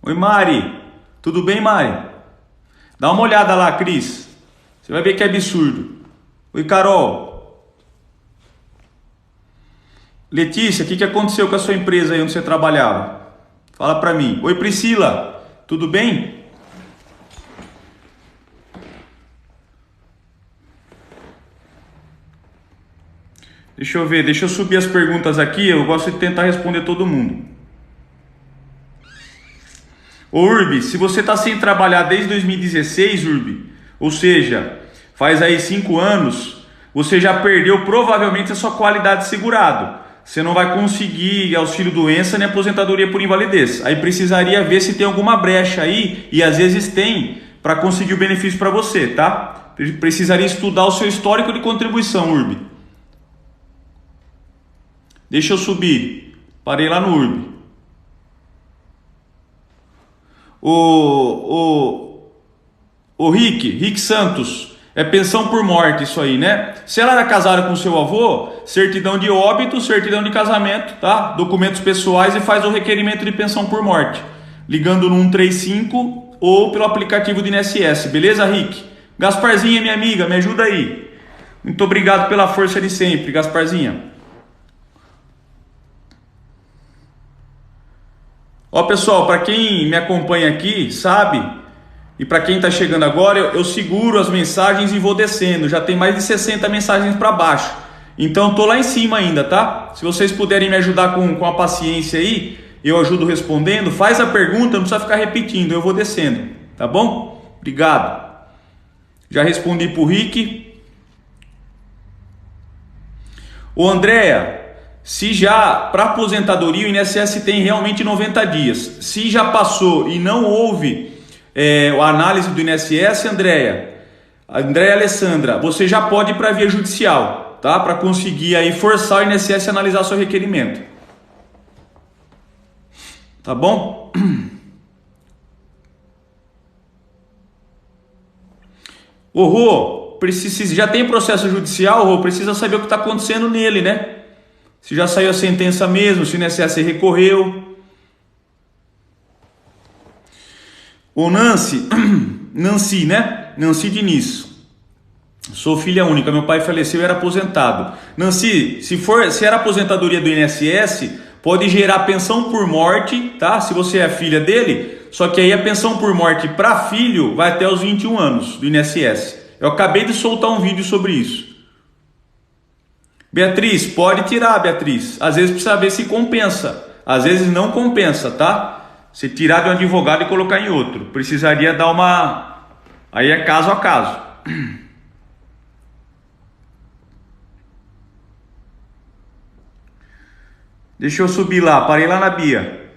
Oi, Mari. Tudo bem, Mari? Dá uma olhada lá, Cris. Você vai ver que é absurdo. Oi, Carol. Letícia, o que aconteceu com a sua empresa aí onde você trabalhava? Fala pra mim. Oi, Priscila. Tudo bem? Deixa eu ver, deixa eu subir as perguntas aqui. Eu gosto de tentar responder todo mundo. Ô Urbi, se você está sem trabalhar desde 2016, Urbi, ou seja, faz aí 5 anos, você já perdeu provavelmente a sua qualidade de segurado. Você não vai conseguir auxílio doença nem aposentadoria por invalidez. Aí precisaria ver se tem alguma brecha aí, e às vezes tem, para conseguir o benefício para você, tá? Precisaria estudar o seu histórico de contribuição, Urbi. Deixa eu subir. Parei lá no Urbi. O Rick Santos, é pensão por morte isso aí, né? Se ela era casada com seu avô, certidão de óbito, certidão de casamento, tá? Documentos pessoais e faz o requerimento de pensão por morte, ligando no 135 ou pelo aplicativo do INSS, beleza, Rick? Gasparzinha, minha amiga, me ajuda aí. Muito obrigado pela força de sempre, Gasparzinha. Ó pessoal, para quem me acompanha aqui, sabe, e para quem está chegando agora, eu seguro as mensagens e vou descendo. Já tem mais de 60 mensagens para baixo. Então tô lá em cima ainda, tá? Se vocês puderem me ajudar com a paciência aí, eu ajudo respondendo. Faz a pergunta, não precisa ficar repetindo, eu vou descendo, tá bom? Obrigado. Já respondi pro Rick. Ô Andréia, se já para aposentadoria o INSS tem realmente 90 dias. Se já passou e não houve a análise do INSS, Andréia Alessandra, você já pode ir para a via judicial, tá? Para conseguir aí forçar o INSS a analisar seu requerimento. Tá bom? Ô Rô, já tem processo judicial, Rô, precisa saber o que está acontecendo nele, né? Se já saiu a sentença mesmo, se o INSS recorreu. Ô Nancy, né? Nancy Diniz. Sou filha única, meu pai faleceu e era aposentado. Nancy, se era aposentadoria do INSS, pode gerar pensão por morte, tá? Se você é filha dele, só que aí a pensão por morte para filho vai até os 21 anos do INSS. Eu acabei de soltar um vídeo sobre isso. Beatriz, pode tirar, Beatriz. Às vezes precisa ver se compensa. Às vezes não compensa, tá? Você tirar de um advogado e colocar em outro. Precisaria dar uma... Aí é caso a caso. Deixa eu subir lá. Parei lá na Bia.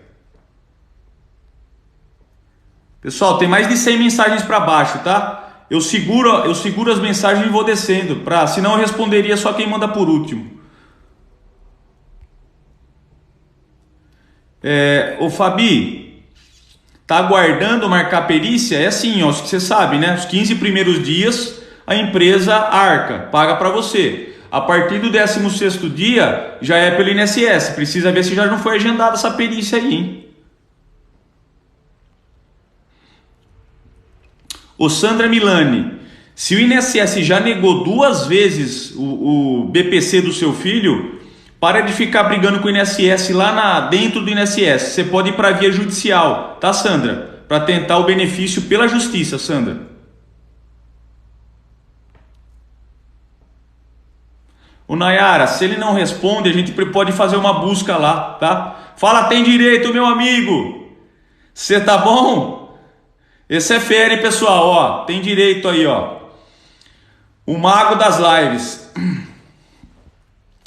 Pessoal, tem mais de 100 mensagens para baixo, tá? Eu seguro as mensagens e vou descendo, senão eu responderia só quem manda por último. Ô Fabi, tá aguardando marcar perícia? É assim, ó, você sabe, né? Os 15 primeiros dias a empresa arca, paga para você. A partir do 16º dia já é pelo INSS. Precisa ver se já não foi agendada essa perícia aí, hein? Ô Sandra Milani, se o INSS já negou 2 vezes o BPC do seu filho, para de ficar brigando com o INSS lá dentro do INSS. Você pode ir para a via judicial, tá, Sandra? Para tentar o benefício pela justiça, Sandra. Ô Nayara, se ele não responde, a gente pode fazer uma busca lá, tá? Fala, tem direito, meu amigo. Você tá bom? Esse é fera, hein, pessoal? Ó, tem direito aí, ó. O mago das lives.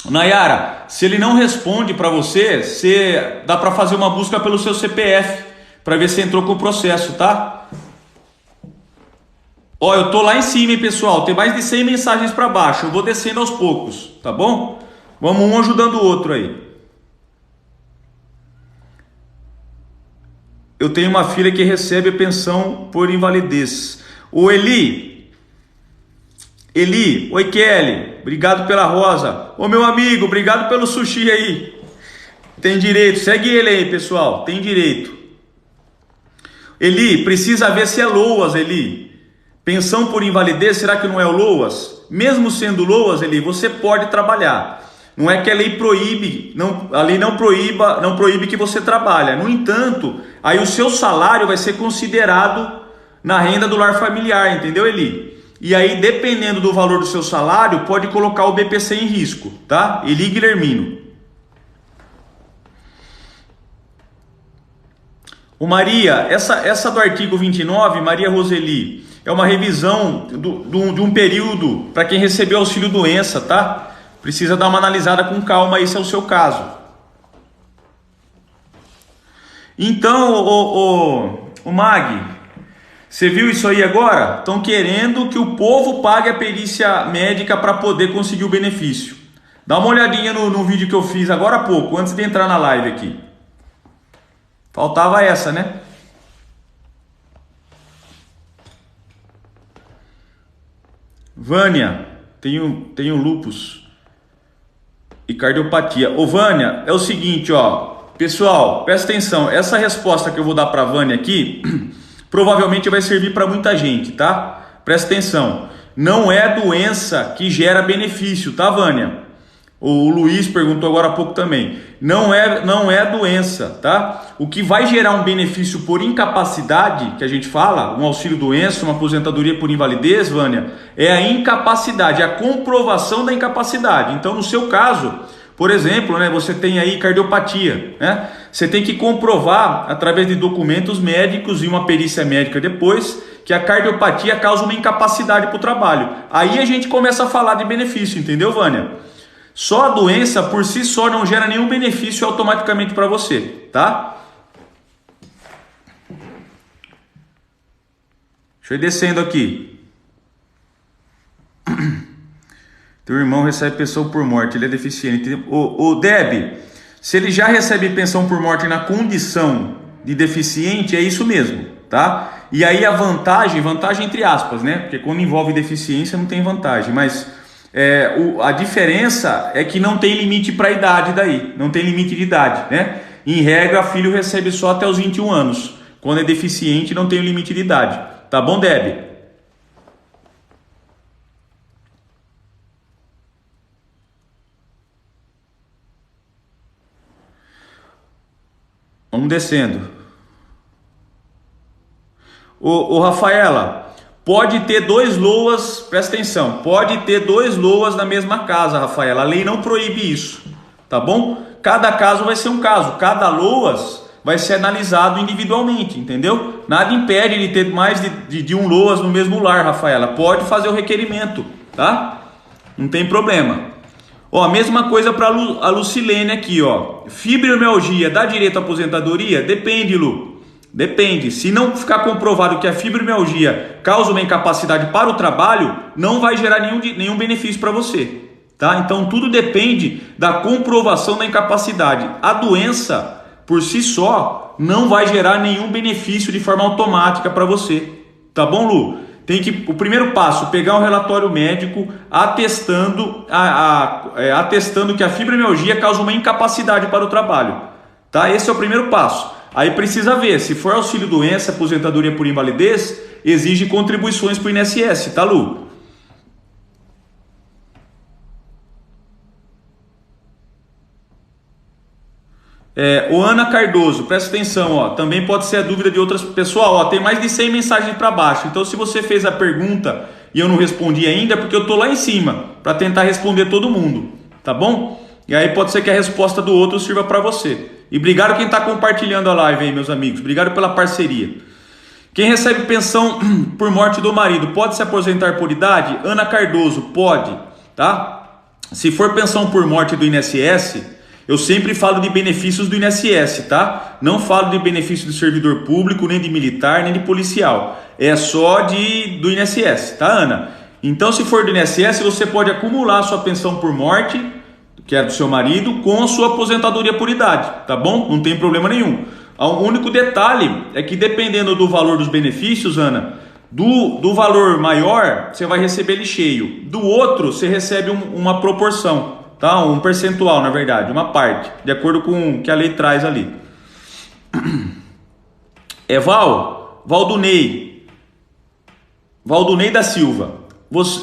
Nayara, se ele não responde para você, dá para fazer uma busca pelo seu CPF para ver se entrou com o processo, tá? Ó, eu tô lá em cima, hein, pessoal? Tem mais de 100 mensagens para baixo. Eu vou descendo aos poucos, tá bom? Vamos um ajudando o outro aí. Eu tenho uma filha que recebe pensão por invalidez. Ô Eli, oi Kelly, obrigado pela rosa. Ô meu amigo, obrigado pelo sushi aí. Tem direito, segue ele aí, pessoal, tem direito. Eli, precisa ver se é LOAS, Eli. Pensão por invalidez, será que não é o LOAS? Mesmo sendo LOAS, Eli, você pode trabalhar. Não é que a lei proíbe, a lei não proíbe que você trabalhe. No entanto, aí o seu salário vai ser considerado na renda do lar familiar, entendeu, Eli? E aí, dependendo do valor do seu salário, pode colocar o BPC em risco, tá? Eli Guilhermino. O Maria, essa do artigo 29, Maria Roseli, é uma revisão de um período para quem recebeu auxílio doença, tá? Precisa dar uma analisada com calma, esse é o seu caso. Então, o Mag, você viu isso aí agora? Estão querendo que o povo pague a perícia médica para poder conseguir o benefício. Dá uma olhadinha no vídeo que eu fiz agora há pouco, antes de entrar na live aqui. Faltava essa, né? Vânia, tenho lúpus e cardiopatia. Ô Vânia, é o seguinte, ó. Pessoal, presta atenção. Essa resposta que eu vou dar para Vânia aqui, provavelmente vai servir para muita gente, tá? Presta atenção. Não é doença que gera benefício, tá, Vânia? O Luiz perguntou agora há pouco também. Não é doença, tá? O que vai gerar um benefício por incapacidade, que a gente fala, um auxílio doença, uma aposentadoria por invalidez, Vânia, é a incapacidade, a comprovação da incapacidade. Então, no seu caso, por exemplo, né, você tem aí cardiopatia, né? Você tem que comprovar, através de documentos médicos e uma perícia médica depois, que a cardiopatia causa uma incapacidade para o trabalho. Aí a gente começa a falar de benefício, entendeu, Vânia? Só a doença por si só não gera nenhum benefício automaticamente para você, tá? Deixa eu ir descendo aqui. Teu irmão recebe pensão por morte, ele é deficiente. O Deb, se ele já recebe pensão por morte na condição de deficiente, é isso mesmo, tá? E aí a vantagem entre aspas, né? Porque quando envolve deficiência não tem vantagem, mas a diferença é que não tem limite para a idade daí, não tem limite de idade, né? Em regra, filho recebe só até os 21 anos. Quando é deficiente, não tem limite de idade. Tá bom, Deb? Vamos descendo. Ô Rafaela, pode ter 2 LOAS, presta atenção, pode ter 2 LOAS na mesma casa, Rafaela. A lei não proíbe isso, tá bom? Cada caso vai ser um caso, cada LOAS vai ser analisado individualmente, entendeu? Nada impede de ter mais de um LOAS no mesmo lar, Rafaela. Pode fazer o requerimento, tá? Não tem problema. Ó, a mesma coisa para a Lucilene aqui, ó. Fibromialgia dá direito à aposentadoria? Depende, Lu. Depende. Se não ficar comprovado que a fibromialgia causa uma incapacidade para o trabalho, não vai gerar nenhum benefício para você, tá? Então tudo depende da comprovação da incapacidade. A doença por si só não vai gerar nenhum benefício de forma automática para você, tá bom, Lu? O primeiro passo, pegar um relatório médico atestando que a fibromialgia causa uma incapacidade para o trabalho, tá? Esse é o primeiro passo. Aí precisa ver, se for auxílio doença, aposentadoria por invalidez, exige contribuições para o INSS, tá, Lu? O Ana Cardoso, presta atenção, ó, também pode ser a dúvida de outras pessoal, ó, tem mais de 100 mensagens para baixo, então se você fez a pergunta e eu não respondi ainda, é porque eu tô lá em cima para tentar responder todo mundo, tá bom? E aí pode ser que a resposta do outro sirva para você. E obrigado quem está compartilhando a live aí, meus amigos, obrigado pela parceria. Quem recebe pensão por morte do marido pode se aposentar por idade? Ana Cardoso, pode, tá? Se for pensão por morte do INSS, eu sempre falo de benefícios do INSS, tá? Não falo de benefício do servidor público, nem de militar, nem de policial. É só do INSS, tá, Ana? Então, se for do INSS, você pode acumular a sua pensão por morte, que é do seu marido, com a sua aposentadoria por idade, tá bom? Não tem problema nenhum. O único detalhe é que dependendo do valor dos benefícios, Ana, do valor maior, você vai receber ele cheio. Do outro, você recebe uma proporção. Tá? Um percentual, na verdade, uma parte, de acordo com o que a lei traz ali. Val, Valdunei. Valdunei da Silva.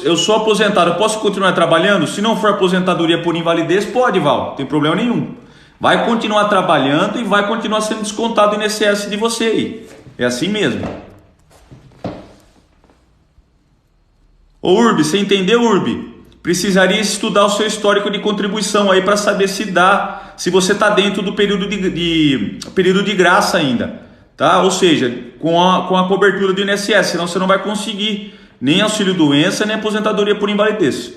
Eu sou aposentado, eu posso continuar trabalhando? Se não for aposentadoria por invalidez, pode, Val, não tem problema nenhum. Vai continuar trabalhando e vai continuar sendo descontado o INSS de você aí. É assim mesmo. Ô Urbi, você entendeu, Urbi? Precisaria estudar o seu histórico de contribuição aí para saber se dá, se você está dentro do período período de graça ainda, tá? Ou seja, com a cobertura do INSS, senão você não vai conseguir nem auxílio doença, nem aposentadoria por invalidez.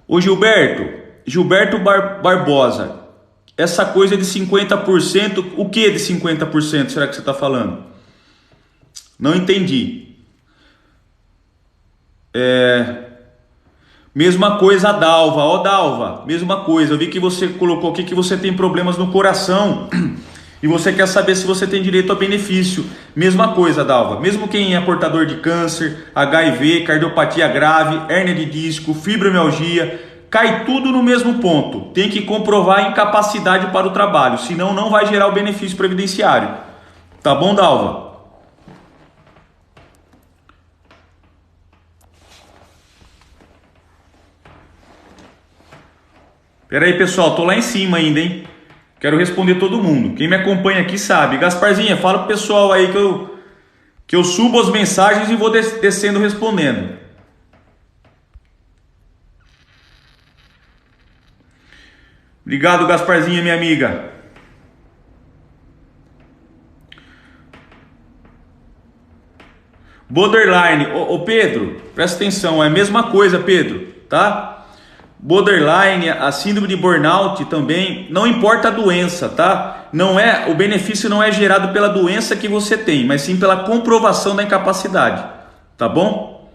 Ô Gilberto Barbosa, essa coisa de 50%, o que de 50% será que você está falando? Não entendi. Mesma coisa a Dalva, ó Dalva, mesma coisa, eu vi que você colocou aqui que você tem problemas no coração e você quer saber se você tem direito a benefício. Mesma coisa, Dalva, mesmo quem é portador de câncer, HIV, cardiopatia grave, hérnia de disco, fibromialgia, cai tudo no mesmo ponto, tem que comprovar a incapacidade para o trabalho, senão não vai gerar o benefício previdenciário. Tá bom, Dalva? Pera aí, pessoal, tô lá em cima ainda, hein? Quero responder todo mundo. Quem me acompanha aqui sabe. Gasparzinha, fala pro pessoal aí que eu subo as mensagens e vou descendo respondendo. Obrigado, Gasparzinha, minha amiga. Borderline. Ô Pedro, presta atenção, é a mesma coisa, Pedro, tá? Borderline, a síndrome de burnout também, não importa a doença, tá? Não é, o benefício não é gerado pela doença que você tem, mas sim pela comprovação da incapacidade, tá bom?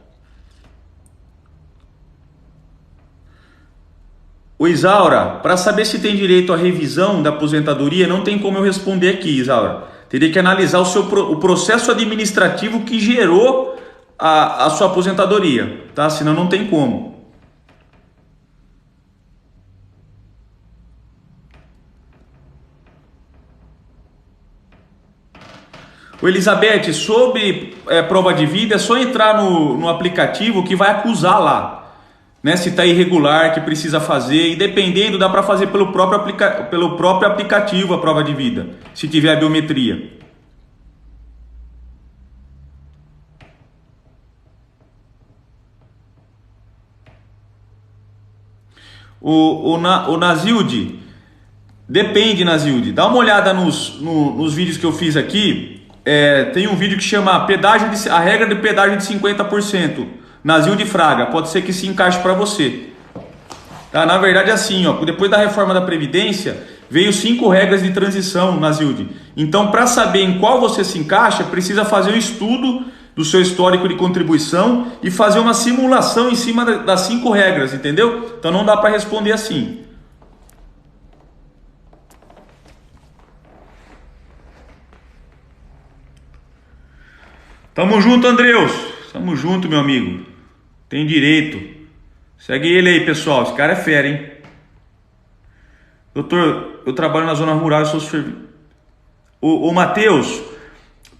O Isaura, para saber se tem direito à revisão da aposentadoria, não tem como eu responder aqui, Isaura. Teria que analisar o processo administrativo que gerou a sua aposentadoria, tá? Senão não tem como. O Elizabeth, sobre prova de vida, é só entrar no aplicativo que vai acusar lá, né? Se está irregular, que precisa fazer, e dependendo, dá para fazer pelo próprio aplicativo a prova de vida, se tiver a biometria. O Nazilde, depende, Nazilde, dá uma olhada nos vídeos que eu fiz aqui. Tem um vídeo que chama a regra de pedágio de 50%. Nazilde Fraga, pode ser que se encaixe para você. Tá? Na verdade é assim, ó, depois da reforma da Previdência, veio 5 regras de transição, Nazilde. Então, para saber em qual você se encaixa, precisa fazer um estudo do seu histórico de contribuição e fazer uma simulação em cima das 5 regras, entendeu? Então não dá para responder assim. Tamo junto, Andreus. Tamo junto, meu amigo. Tem direito. Segue ele aí, pessoal. Esse cara é fera, hein? Doutor, eu trabalho na zona rural e sou servidor. Ô Matheus,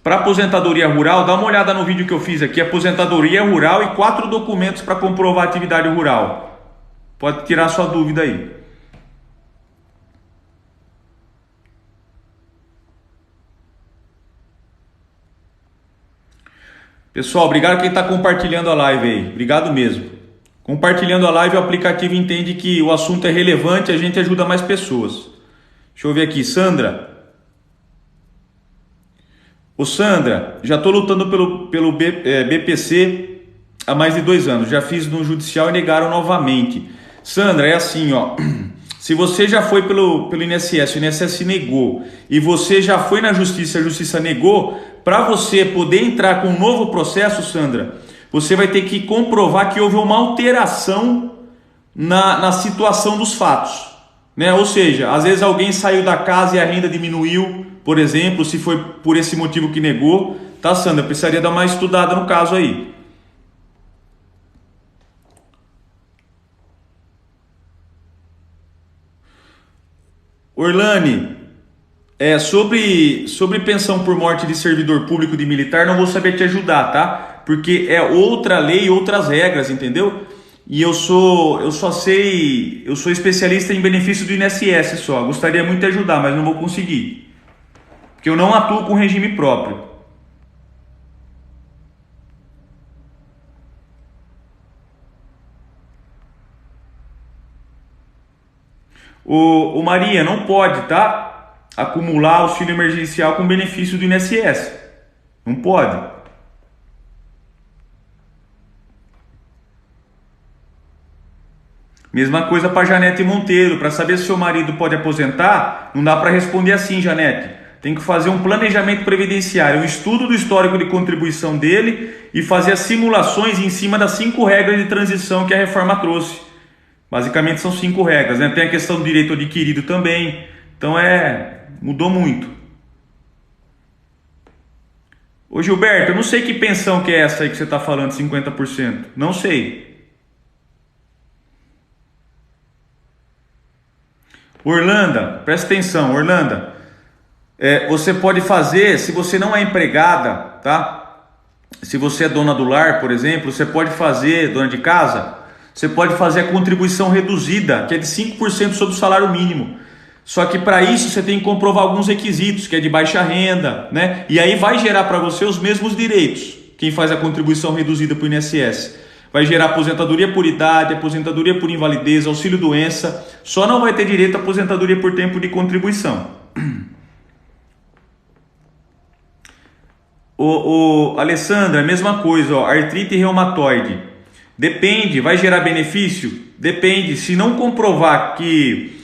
para aposentadoria rural, dá uma olhada no vídeo que eu fiz aqui. Aposentadoria rural e 4 documentos para comprovar a atividade rural. Pode tirar sua dúvida aí. Pessoal, obrigado quem está compartilhando a live aí. Obrigado mesmo. Compartilhando a live, o aplicativo entende que o assunto é relevante e a gente ajuda mais pessoas. Deixa eu ver aqui, Sandra. Ô Sandra, já estou lutando pelo BPC há mais de 2 anos. Já fiz no judicial e negaram novamente. Sandra, é assim, ó. Se você já foi pelo INSS, o INSS negou, e você já foi na justiça, a justiça negou, para você poder entrar com um novo processo, Sandra, você vai ter que comprovar que houve uma alteração na situação dos fatos, né? Ou seja, às vezes alguém saiu da casa e a renda diminuiu, por exemplo, se foi por esse motivo que negou, tá, Sandra? Precisaria dar uma estudada no caso aí. Orlane, Sobre pensão por morte de servidor público de militar, não vou saber te ajudar, tá? Porque é outra lei, outras regras, entendeu? E eu sou especialista em benefício do INSS só. Gostaria muito de ajudar, mas não vou conseguir. Porque eu não atuo com regime próprio. O Maria, não pode, tá? Acumular auxílio emergencial com benefício do INSS. Não pode. Mesma coisa para Janete Monteiro. Para saber se seu marido pode aposentar, não dá para responder assim, Janete. Tem que fazer um planejamento previdenciário, um estudo do histórico de contribuição dele e fazer as simulações em cima das 5 regras de transição que a reforma trouxe. Basicamente são 5 regras, né? Tem a questão do direito adquirido também. Então mudou muito. Ô Gilberto, eu não sei que pensão que é essa aí que você está falando, 50%. Não sei. Orlando, presta atenção, Orlando. Você pode fazer, se você não é empregada, tá? Se você é dona do lar, por exemplo, você pode fazer, dona de casa, você pode fazer a contribuição reduzida, que é de 5% sobre o salário mínimo. Só que para isso você tem que comprovar alguns requisitos, que é de baixa renda, né? E aí vai gerar para você os mesmos direitos, quem faz a contribuição reduzida para o INSS. Vai gerar aposentadoria por idade, aposentadoria por invalidez, auxílio doença, só não vai ter direito à aposentadoria por tempo de contribuição. Alessandra, mesma coisa, ó, artrite reumatoide. Depende, vai gerar benefício? Depende. Se não comprovar que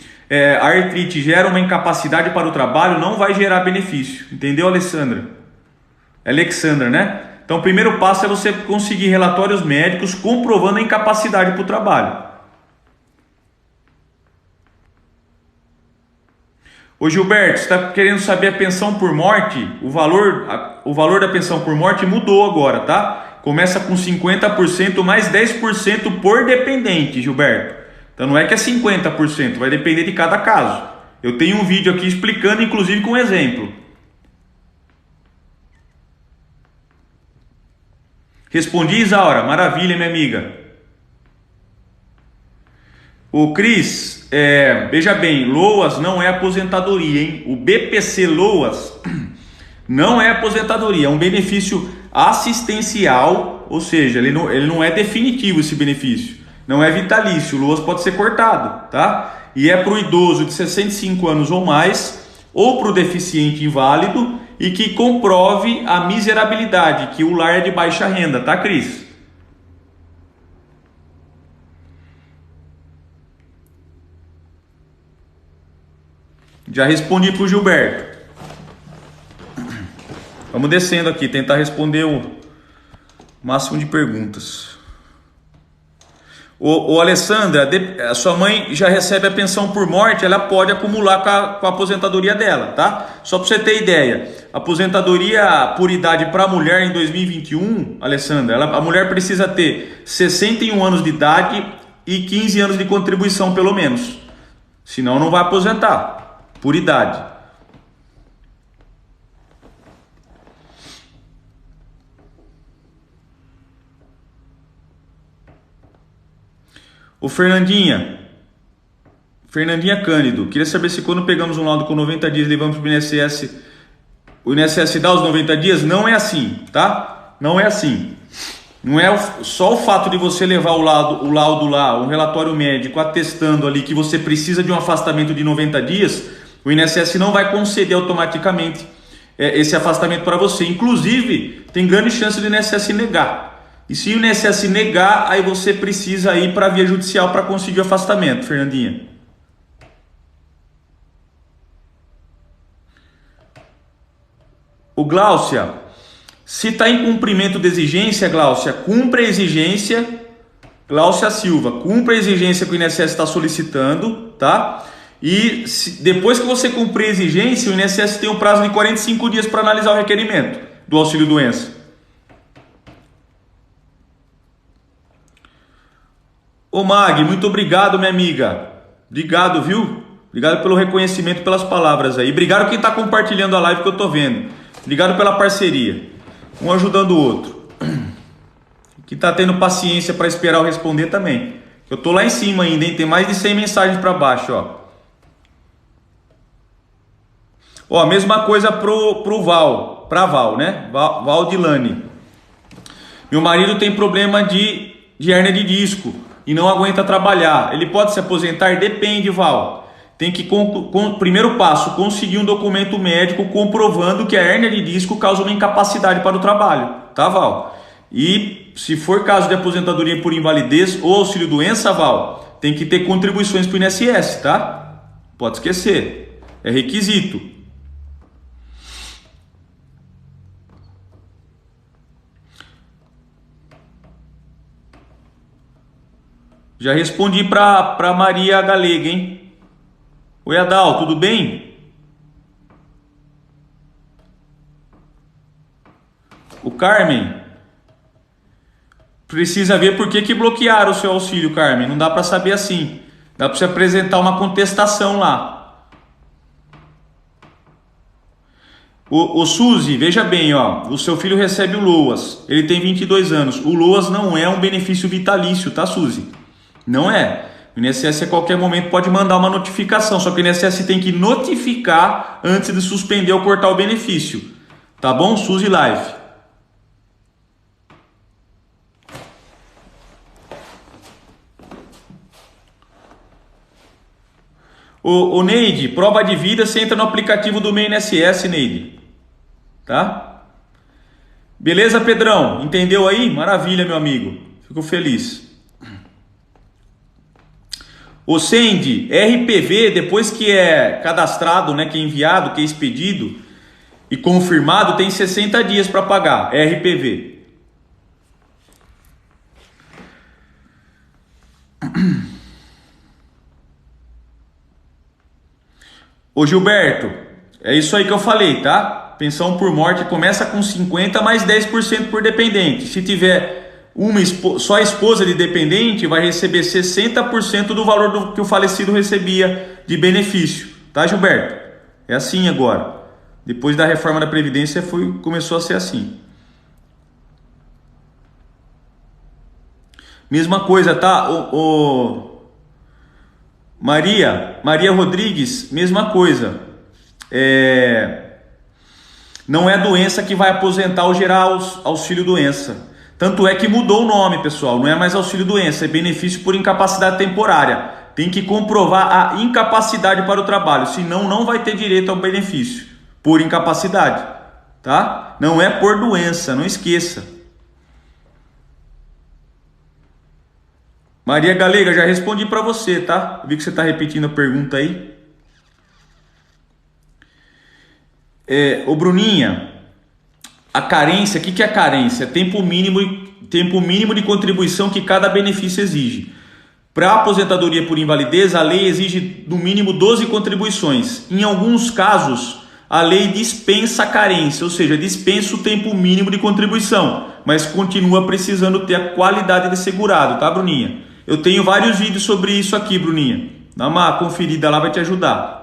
a artrite gera uma incapacidade para o trabalho, não vai gerar benefício. Entendeu, Alessandra? Alexandra, né? Então, o primeiro passo é você conseguir relatórios médicos comprovando a incapacidade para o trabalho. Ô Gilberto, você está querendo saber a pensão por morte? O valor da pensão por morte mudou agora, tá? Começa com 50% mais 10% por dependente, Gilberto. Então não é que é 50%, vai depender de cada caso. Eu tenho um vídeo aqui explicando, inclusive com um exemplo. Respondi, Isaura? Maravilha, minha amiga. O Cris, veja bem, LOAS não é aposentadoria, hein? O BPC LOAS não é aposentadoria, é um benefício assistencial, ou seja, ele não é definitivo esse benefício, não é vitalício, o LOAS pode ser cortado, tá? E é para o idoso de 65 anos ou mais, ou para o deficiente inválido e que comprove a miserabilidade, que o lar é de baixa renda, tá, Cris? Já respondi para o Gilberto. Vamos descendo aqui, tentar responder o máximo de perguntas. Ô Alessandra, a sua mãe já recebe a pensão por morte, ela pode acumular com a aposentadoria dela, tá? Só para você ter ideia, aposentadoria por idade para a mulher em 2021, Alessandra, a mulher precisa ter 61 anos de idade e 15 anos de contribuição pelo menos, senão não vai aposentar. Por idade. O Fernandinha Cândido, queria saber se quando pegamos um laudo com 90 dias levamos para o INSS dá os 90 dias? Não é assim, tá? Não é assim. Não é só o fato de você levar o laudo lá, um relatório médico atestando ali que você precisa de um afastamento de 90 dias, o INSS não vai conceder automaticamente esse afastamento para você. Inclusive, tem grande chance do INSS negar. E se o INSS negar, aí você precisa ir para a via judicial para conseguir o afastamento, Fernandinha. O Gláucia, se está em cumprimento de exigência, Gláucia, cumpra a exigência. Gláucia Silva, cumpra a exigência que o INSS está solicitando, tá? E depois que você cumprir a exigência, o INSS tem um prazo de 45 dias para analisar o requerimento do auxílio doença. Ô Mag, muito obrigado, minha amiga. Obrigado, viu? Obrigado pelo reconhecimento, pelas palavras aí. Obrigado quem está compartilhando a live que eu tô vendo. Obrigado pela parceria. Um ajudando o outro. Que tá tendo paciência para esperar eu responder também. Eu tô lá em cima ainda, hein? Tem mais de 100 mensagens para baixo, ó. Ó, mesma coisa pro Val, né? Valdilane. Meu marido tem problema de hérnia de disco e não aguenta trabalhar. Ele pode se aposentar? Depende, Val. Tem que, primeiro passo, conseguir um documento médico comprovando que a hérnia de disco causa uma incapacidade para o trabalho, tá, Val? E se for caso de aposentadoria por invalidez ou auxílio doença, Val, tem que ter contribuições para o INSS, tá? Pode esquecer, é requisito. Já respondi para Maria Galega, hein? Oi, Adal, tudo bem? O Carmen precisa ver por que bloquearam o seu auxílio, Carmen. Não dá para saber assim. Dá para você apresentar uma contestação lá. O Suzy, veja bem, ó, o seu filho recebe o LOAS. Ele tem 22 anos. O LOAS não é um benefício vitalício, tá, Suzy? Não é. O INSS a qualquer momento pode mandar uma notificação, só que o INSS tem que notificar antes de suspender ou cortar o benefício. Tá bom, Suzy Live? Ô Neide, prova de vida, você entra no aplicativo do meu INSS, Neide. Tá? Beleza, Pedrão? Entendeu aí? Maravilha, meu amigo. Fico feliz. O Sandy, RPV, depois que é cadastrado, né, que é enviado, que é expedido e confirmado, tem 60 dias para pagar, RPV. Ô Gilberto, é isso aí que eu falei, tá? Pensão por morte começa com 50 mais 10% por dependente. Se tiver só a esposa de dependente, vai receber 60% do valor que o falecido recebia de benefício, tá, Gilberto? É assim agora. Depois da reforma da Previdência começou a ser assim. Mesma coisa, tá? Maria Rodrigues, mesma coisa. Não é doença que vai aposentar ou gerar auxílio doença. Tanto é que mudou o nome, pessoal. Não é mais auxílio doença, é benefício por incapacidade temporária. Tem que comprovar a incapacidade para o trabalho, senão não vai ter direito ao benefício por incapacidade, tá? Não é por doença, não esqueça. Maria Galega, já respondi para você, tá? Vi que você está repetindo a pergunta aí. Ô Bruninha, a carência, o que é a carência? Tempo mínimo de contribuição que cada benefício exige. Para a aposentadoria por invalidez, a lei exige no mínimo 12 contribuições. Em alguns casos, a lei dispensa a carência, ou seja, dispensa o tempo mínimo de contribuição, mas continua precisando ter a qualidade de segurado, tá, Bruninha? Eu tenho vários vídeos sobre isso aqui, Bruninha. Dá uma conferida lá, vai te ajudar.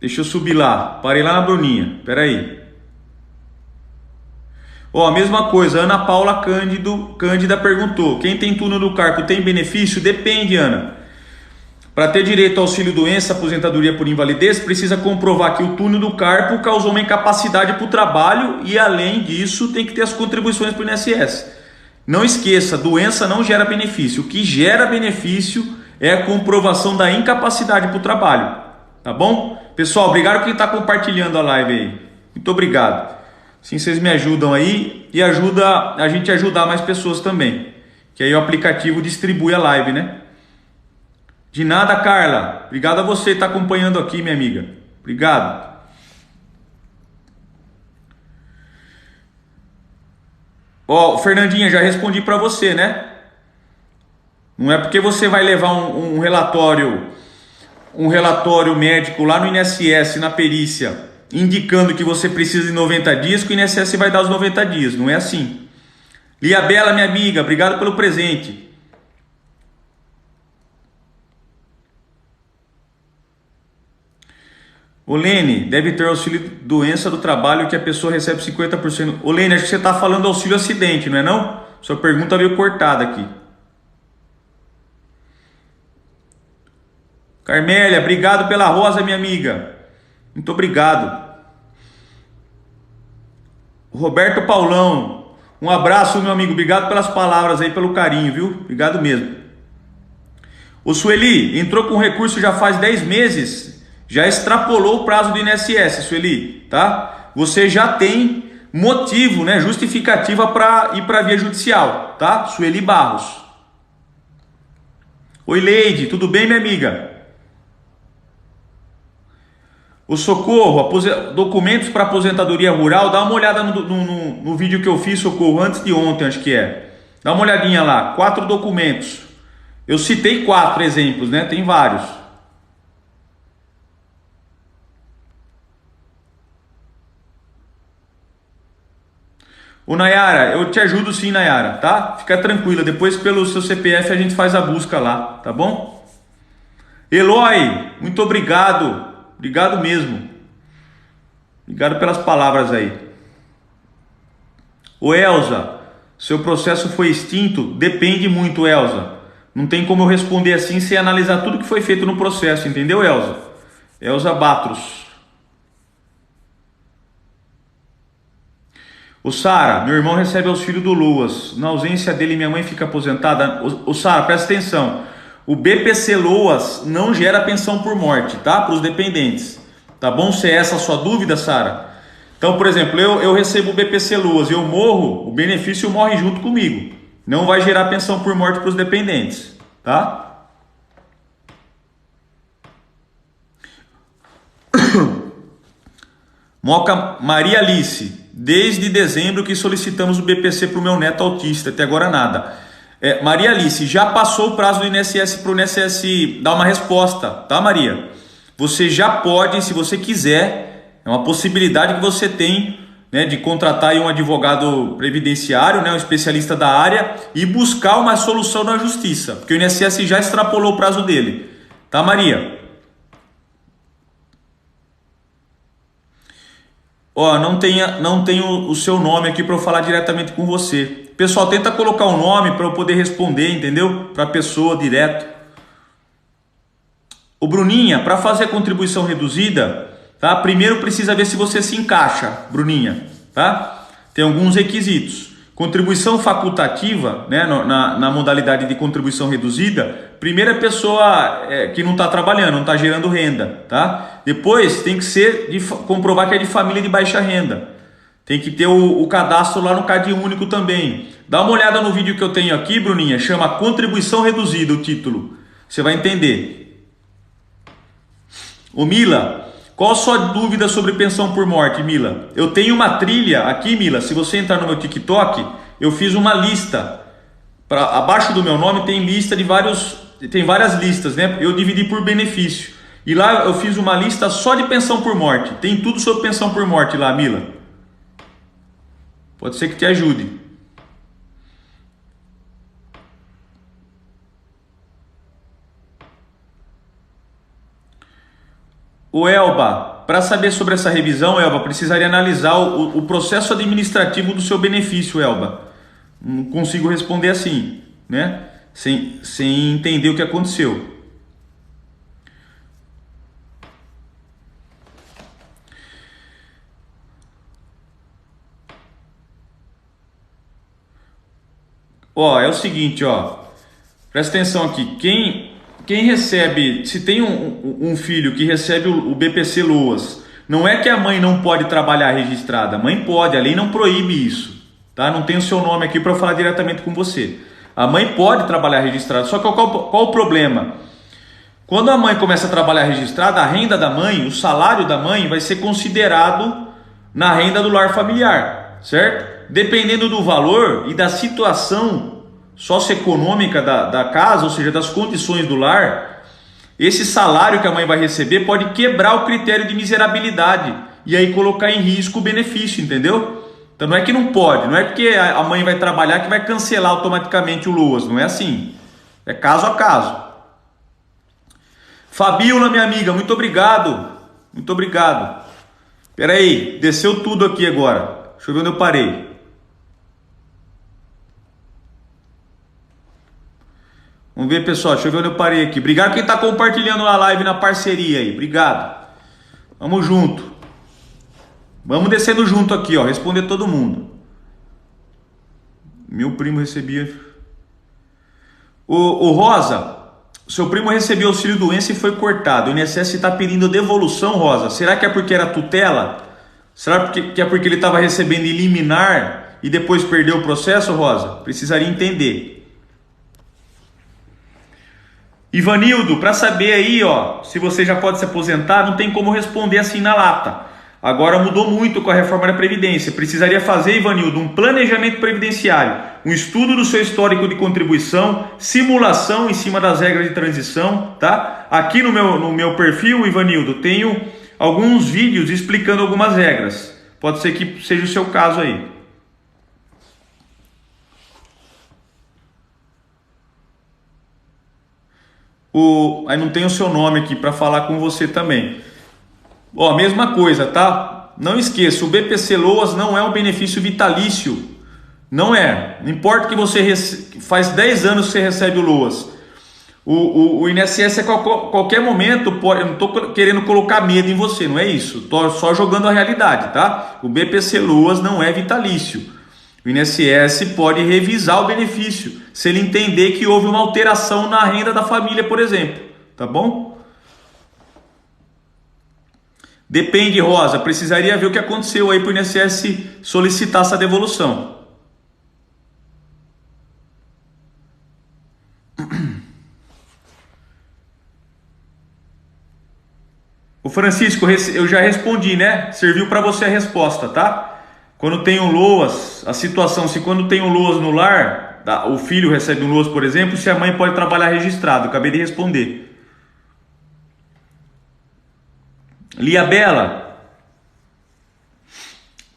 Deixa eu subir lá. Parei lá na Bruninha. Pera aí. Ó, a mesma coisa. Ana Paula Cândida perguntou. Quem tem túnel do carpo tem benefício? Depende, Ana. Para ter direito ao auxílio doença, aposentadoria por invalidez, precisa comprovar que o túnel do carpo causou uma incapacidade para o trabalho e, além disso, tem que ter as contribuições para o INSS. Não esqueça, doença não gera benefício. O que gera benefício é a comprovação da incapacidade para o trabalho. Tá bom? Pessoal, obrigado quem está compartilhando a live aí. Muito obrigado. Sim, vocês me ajudam aí e ajuda a gente a ajudar mais pessoas também. Que aí o aplicativo distribui a live, né? De nada, Carla. Obrigado a você que está acompanhando aqui, minha amiga. Obrigado. Ó, Fernandinha, já respondi para você, né? Não é porque você vai levar um relatório médico lá no INSS, na perícia, indicando que você precisa de 90 dias, que o INSS vai dar os 90 dias. Não é assim. Lia Bela, minha amiga, obrigado pelo presente. Ô Lene, deve ter auxílio doença do trabalho que a pessoa recebe 50%. Ô Lene, acho que você está falando auxílio acidente, não é não? Sua pergunta veio cortada aqui. Carmélia, obrigado pela rosa, minha amiga. Muito obrigado. Roberto Paulão, um abraço, meu amigo. Obrigado pelas palavras aí, pelo carinho, viu? Obrigado mesmo. O Sueli, entrou com recurso já faz 10 meses, já extrapolou o prazo do INSS, Sueli, tá? Você já tem motivo, né, justificativa para ir para a via judicial, tá? Sueli Barros. Oi, Leide, tudo bem, minha amiga? O Socorro, documentos para aposentadoria rural, dá uma olhada no vídeo que eu fiz, Socorro, antes de ontem, acho que é. Dá uma olhadinha lá, 4 documentos. Eu citei 4 exemplos, né? Tem vários. Ô Nayara, eu te ajudo sim, Nayara, tá? Fica tranquila, depois pelo seu CPF a gente faz a busca lá, tá bom? Eloy, muito obrigado. Obrigado mesmo. Obrigado pelas palavras aí. Ô Elza, seu processo foi extinto? Depende muito, Elza. Não tem como eu responder assim sem analisar tudo que foi feito no processo, entendeu, Elza? Elza Batros. O Sara, meu irmão recebe auxílio do Loas. Na ausência dele, minha mãe fica aposentada. O Sara, presta atenção. O BPC Loas não gera pensão por morte, tá? Para os dependentes. Tá bom? Se é essa a sua dúvida, Sara. Então, por exemplo, eu recebo o BPC Loas, eu morro, o benefício morre junto comigo. Não vai gerar pensão por morte para os dependentes, tá? Moca Maria Alice, desde dezembro que solicitamos o BPC para o meu neto autista, até agora nada. Maria Alice, já passou o prazo do INSS para o INSS dar uma resposta, tá, Maria? Você já pode, se você quiser, é uma possibilidade que você tem, né, de contratar aí um advogado previdenciário, né, um especialista da área e buscar uma solução na justiça, porque o INSS já extrapolou o prazo dele, tá, Maria? Ó, não tenho o seu nome aqui para eu falar diretamente com você. Pessoal, tenta colocar o nome para eu poder responder, entendeu? Para a pessoa direto. O Bruninha, para fazer a contribuição reduzida, tá? Primeiro precisa ver se você se encaixa, Bruninha, tá? Tem alguns requisitos. Contribuição facultativa, né? Na modalidade de contribuição reduzida, primeiro a pessoa que não está trabalhando, não está gerando renda, tá? Depois tem que ser comprovar que é de família de baixa renda. Tem que ter o cadastro lá no Cade Único também. Dá uma olhada no vídeo que eu tenho aqui, Bruninha, chama Contribuição Reduzida o título. Você vai entender. Ô Mila, qual a sua dúvida sobre pensão por morte, Mila? Eu tenho uma trilha aqui, Mila, se você entrar no meu TikTok, eu fiz uma lista. Abaixo do meu nome tem lista de tem várias listas, né? Eu dividi por benefício. E lá eu fiz uma lista só de pensão por morte. Tem tudo sobre pensão por morte lá, Mila. Pode ser que te ajude. O Elba, para saber sobre essa revisão, Elba, precisaria analisar o processo administrativo do seu benefício, Elba. Não consigo responder assim, né? Sem entender o que aconteceu. Ó, é o seguinte, ó. Presta atenção aqui. Quem recebe, se tem um filho que recebe o BPC Loas, não é que a mãe não pode trabalhar registrada. A mãe pode, a lei não proíbe isso, tá? Não tem o seu nome aqui para falar diretamente com você. A mãe pode trabalhar registrada, só que qual o problema? Quando a mãe começa a trabalhar registrada, a renda da mãe, o salário da mãe vai ser considerado na renda do lar familiar, certo? Dependendo do valor e da situação socioeconômica da casa, ou seja, das condições do lar, esse salário que a mãe vai receber pode quebrar o critério de miserabilidade e aí colocar em risco o benefício, entendeu? Então não é que não pode, não é porque a mãe vai trabalhar que vai cancelar automaticamente o LOAS, não é assim. É caso a caso. Fabiola, minha amiga, muito obrigado. Muito obrigado. Espera aí, desceu tudo aqui agora. Deixa eu ver onde eu parei. Vamos ver, pessoal, deixa eu ver onde eu parei aqui. Obrigado quem está compartilhando a live na parceria aí. Obrigado. Vamos junto. Vamos descendo junto aqui, ó. Responder todo mundo. Meu primo recebia... O Rosa, seu primo recebeu auxílio doença e foi cortado. O INSS está pedindo devolução, Rosa. Será que é porque era tutela? Será que é porque ele estava recebendo liminar e depois perdeu o processo, Rosa? Precisaria entender. Ivanildo, para saber aí, ó, se você já pode se aposentar, não tem como responder assim na lata. Agora mudou muito com a reforma da Previdência. Precisaria fazer, Ivanildo, um planejamento previdenciário, um estudo do seu histórico de contribuição, simulação em cima das regras de transição, tá? Aqui no meu perfil, Ivanildo, tenho alguns vídeos explicando algumas regras. Pode ser que seja o seu caso aí. Aí não tem o seu nome aqui para falar com você também. Ó, mesma coisa, tá? Não esqueça, o BPC Loas não é um benefício vitalício. Não é. Não importa que você faz 10 anos que você recebe o Loas. O INSS a qualquer momento pode. Eu não estou querendo colocar medo em você, não é isso. Estou só jogando a realidade, tá? O BPC Loas não é vitalício. O INSS pode revisar o benefício se ele entender que houve uma alteração na renda da família, por exemplo. Tá bom? Depende, Rosa. Precisaria ver o que aconteceu aí para o INSS solicitar essa devolução. O Francisco, eu já respondi, né? Serviu para você a resposta, tá? Quando tem um LOAS, a situação, se quando tem um LOAS no lar, o filho recebe um LOAS, por exemplo, se a mãe pode trabalhar registrado. Acabei de responder. Lia Bela,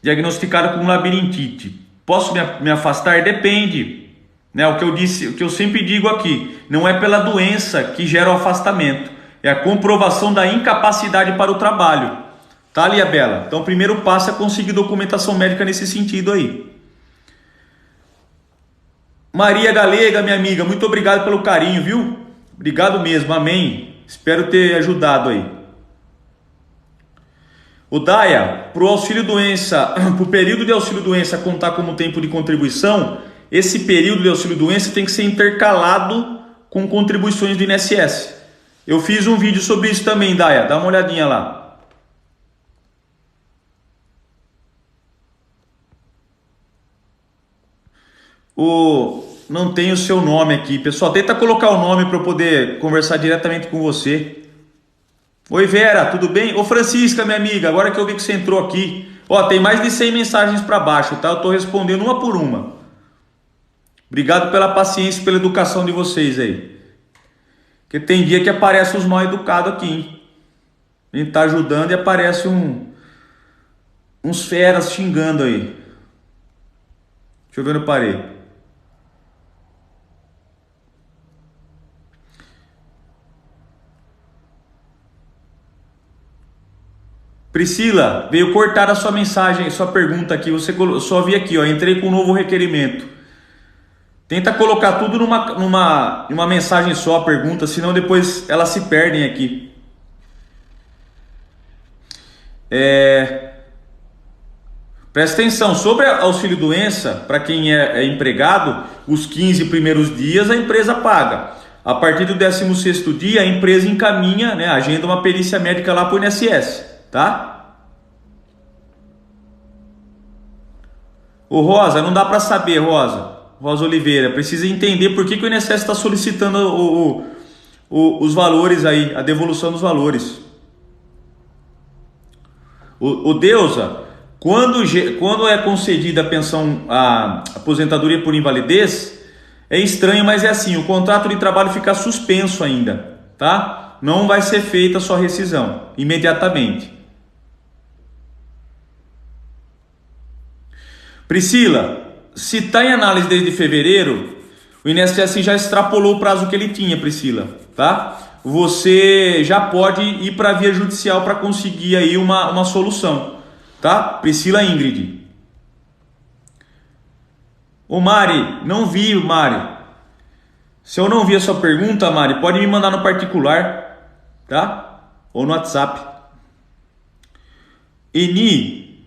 diagnosticado com labirintite. Posso me afastar? Depende. Né? O que eu disse, o que eu sempre digo aqui, não é pela doença que gera o afastamento, é a comprovação da incapacidade para o trabalho. Tá, Lia Bela? Então, o primeiro passo é conseguir documentação médica nesse sentido aí. Maria Galega, minha amiga, muito obrigado pelo carinho, viu? Obrigado mesmo, amém. Espero ter ajudado aí. O Daia, para o auxílio doença, para o período de auxílio doença contar como tempo de contribuição, esse período de auxílio doença tem que ser intercalado com contribuições do INSS. Eu fiz um vídeo sobre isso também, Daia, dá uma olhadinha lá. Não tem o seu nome aqui, pessoal. Tenta colocar o nome para eu poder conversar diretamente com você. Oi, Vera, tudo bem? Ô, Francisca, minha amiga, agora que eu vi que você entrou aqui. Ó, tem mais de 100 mensagens para baixo, tá? Eu tô respondendo uma por uma. Obrigado pela paciência e pela educação de vocês aí. Porque tem dia que aparece os mal educados aqui, hein? A gente tá ajudando e aparece uns feras xingando aí. Deixa eu ver onde eu parei. Priscila, veio cortar a sua mensagem, sua pergunta aqui. Você só vi aqui, ó. Entrei com um novo requerimento. Tenta colocar tudo numa mensagem só, a pergunta, senão depois elas se perdem aqui. Presta atenção, sobre auxílio doença, para quem é empregado, os 15 primeiros dias a empresa paga. A partir do 16º dia, a empresa encaminha, né, agenda uma perícia médica lá para o INSS, tá? Ô Rosa, não dá para saber, Rosa Oliveira, precisa entender por que o INSS está solicitando os valores aí, a devolução dos valores. O Deusa, quando é concedida a pensão, a aposentadoria por invalidez, é estranho, mas é assim, o contrato de trabalho fica suspenso ainda, tá? Não vai ser feita a sua rescisão imediatamente. Priscila, se está em análise desde fevereiro, o INSS já extrapolou o prazo que ele tinha, Priscila, tá? Você já pode ir para a via judicial para conseguir aí uma solução, tá? Priscila Ingrid. Ô Mari, não vi, Mari. Se eu não vi a sua pergunta, Mari, pode me mandar no particular, tá? Ou no WhatsApp. Eni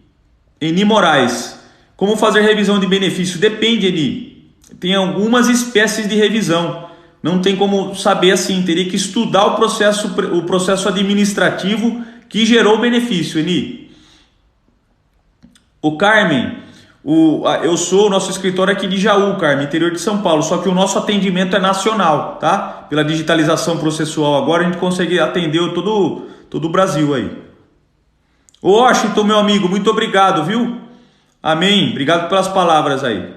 Moraes. Como fazer revisão de benefício? Depende, Eni. Tem algumas espécies de revisão. Não tem como saber assim. Teria que estudar o processo administrativo que gerou o benefício, Eni. O Carmen. O nosso escritório aqui de Jaú, Carmen, interior de São Paulo, só que o nosso atendimento é nacional, tá? Pela digitalização processual agora a gente consegue atender todo o Brasil aí. Ô Washington, meu amigo, muito obrigado, viu? Amém, obrigado pelas palavras aí.